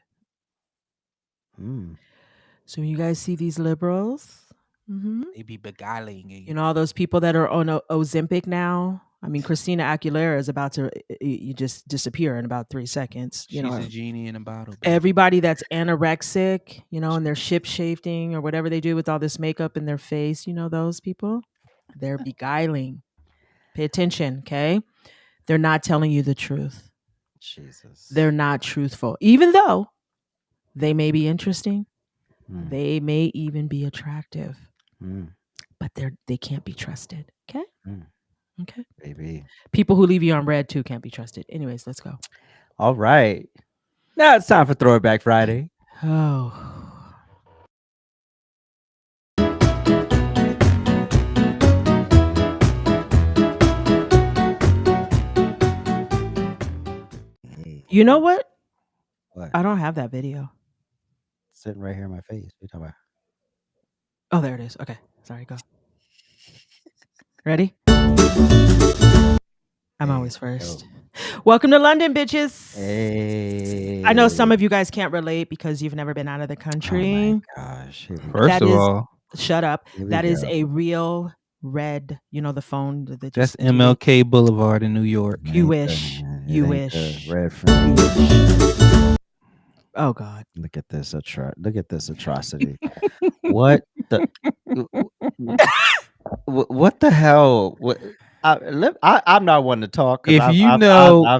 So when you guys see these liberals, They be beguiling you. you know, all those people that are on Ozempic now. I mean, Christina Aguilera is about to you just disappear in about 3 seconds. You She's know, a genie in a bottle. Baby. Everybody that's anorexic, you know, and they're ship shifting or whatever they do with all this makeup in their face, you know, those people, they're beguiling. Pay attention, okay? They're not telling you the truth. Jesus. They're not truthful. Even though they may be interesting, they may even be attractive, but they can't be trusted, okay? Okay. Baby. People who leave you on red too can't be trusted. Anyways, let's go. All right. Now it's time for Throwback Friday. Oh. You know what? What? I don't have that video. It's sitting right here in my face. What are you talking about? Oh, there it is. Okay. Sorry, go. Ready? I'm always first. Welcome to London, bitches. Hey. I know some of you guys can't relate because you've never been out of the country. Oh my gosh. First of all, shut up. That is a real red, you know, the phone. That's MLK Boulevard in New York. You wish. You wish. Red friend. Oh God. Look at this atrocity. What the what the hell? I'm not one to talk. If I've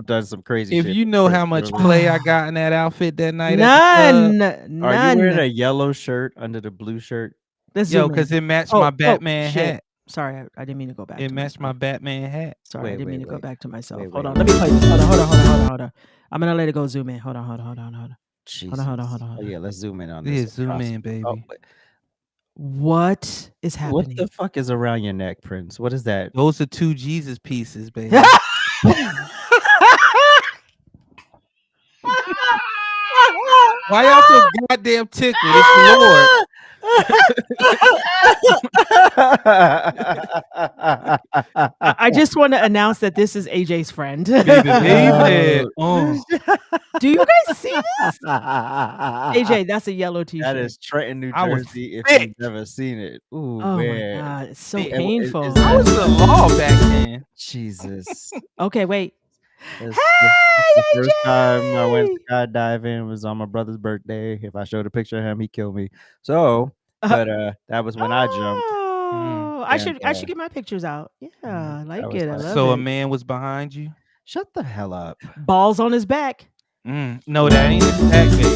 done some crazy shit. If you know how much play I got in that outfit that night. None. Are you wearing a yellow shirt under the blue shirt? Yo, because it matched my Batman hat. Sorry, I didn't mean to go back. It matched my Batman hat. Sorry, I didn't mean to go back to myself. Hold on. Let me play this. Hold on. I'm gonna let it go zoom in. Hold on. Jesus. Hold on. Oh, yeah, let's zoom in on this. Yeah, zoom in, baby. Oh, what is happening? What the fuck is around your neck, Prince? What is that? Those are 2 Jesus pieces, baby. Why y'all so goddamn tickled? It's the Lord. I just want to announce that this is AJ's friend. Baby. Oh. Do you guys see this? AJ, that's a yellow t-shirt. That is Trenton, New Jersey, if you've never seen it. Ooh, oh man. My God, it's so painful. How was the law back then? Jesus. Okay, wait. The first time I went skydiving was on my brother's birthday. If I showed a picture of him, he'd kill me. So, but that was when I jumped. I should get my pictures out. Yeah, I like it. I love so it. A man was behind you? Shut the hell up. Balls on his back. No, that ain't his back, baby.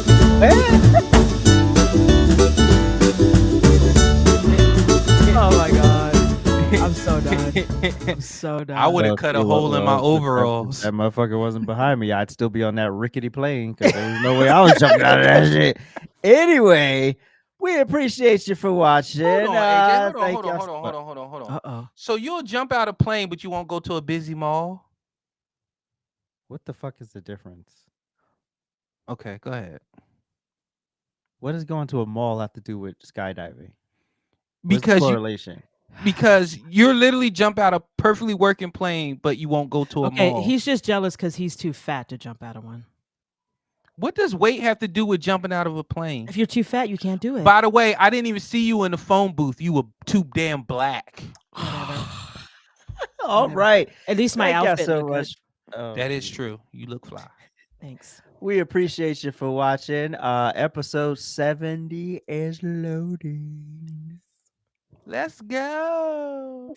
Oh my God. I'm so done. I'm so done. I would have cut a hole in my overalls. That motherfucker wasn't behind me. I'd still be on that rickety plane because there was no way I was jumping out of that shit. Anyway, we appreciate you for watching. Hold on, AJ. Hold on. Uh-oh. So you'll jump out a plane, but you won't go to a busy mall? What the fuck is the difference? Okay, go ahead. What does going to a mall have to do with skydiving? Because correlation. Because you're literally jump out a perfectly working plane, but you won't go to a mall. He's just jealous because he's too fat to jump out of one. What does weight have to do with jumping out of a plane? If you're too fat, you can't do it. By the way, I didn't even see you in the phone booth. You were too damn black. All right. At least my outfit so looked much. That is true. You look fly. Thanks. We appreciate you for watching. Episode 70 is loading. Let's go.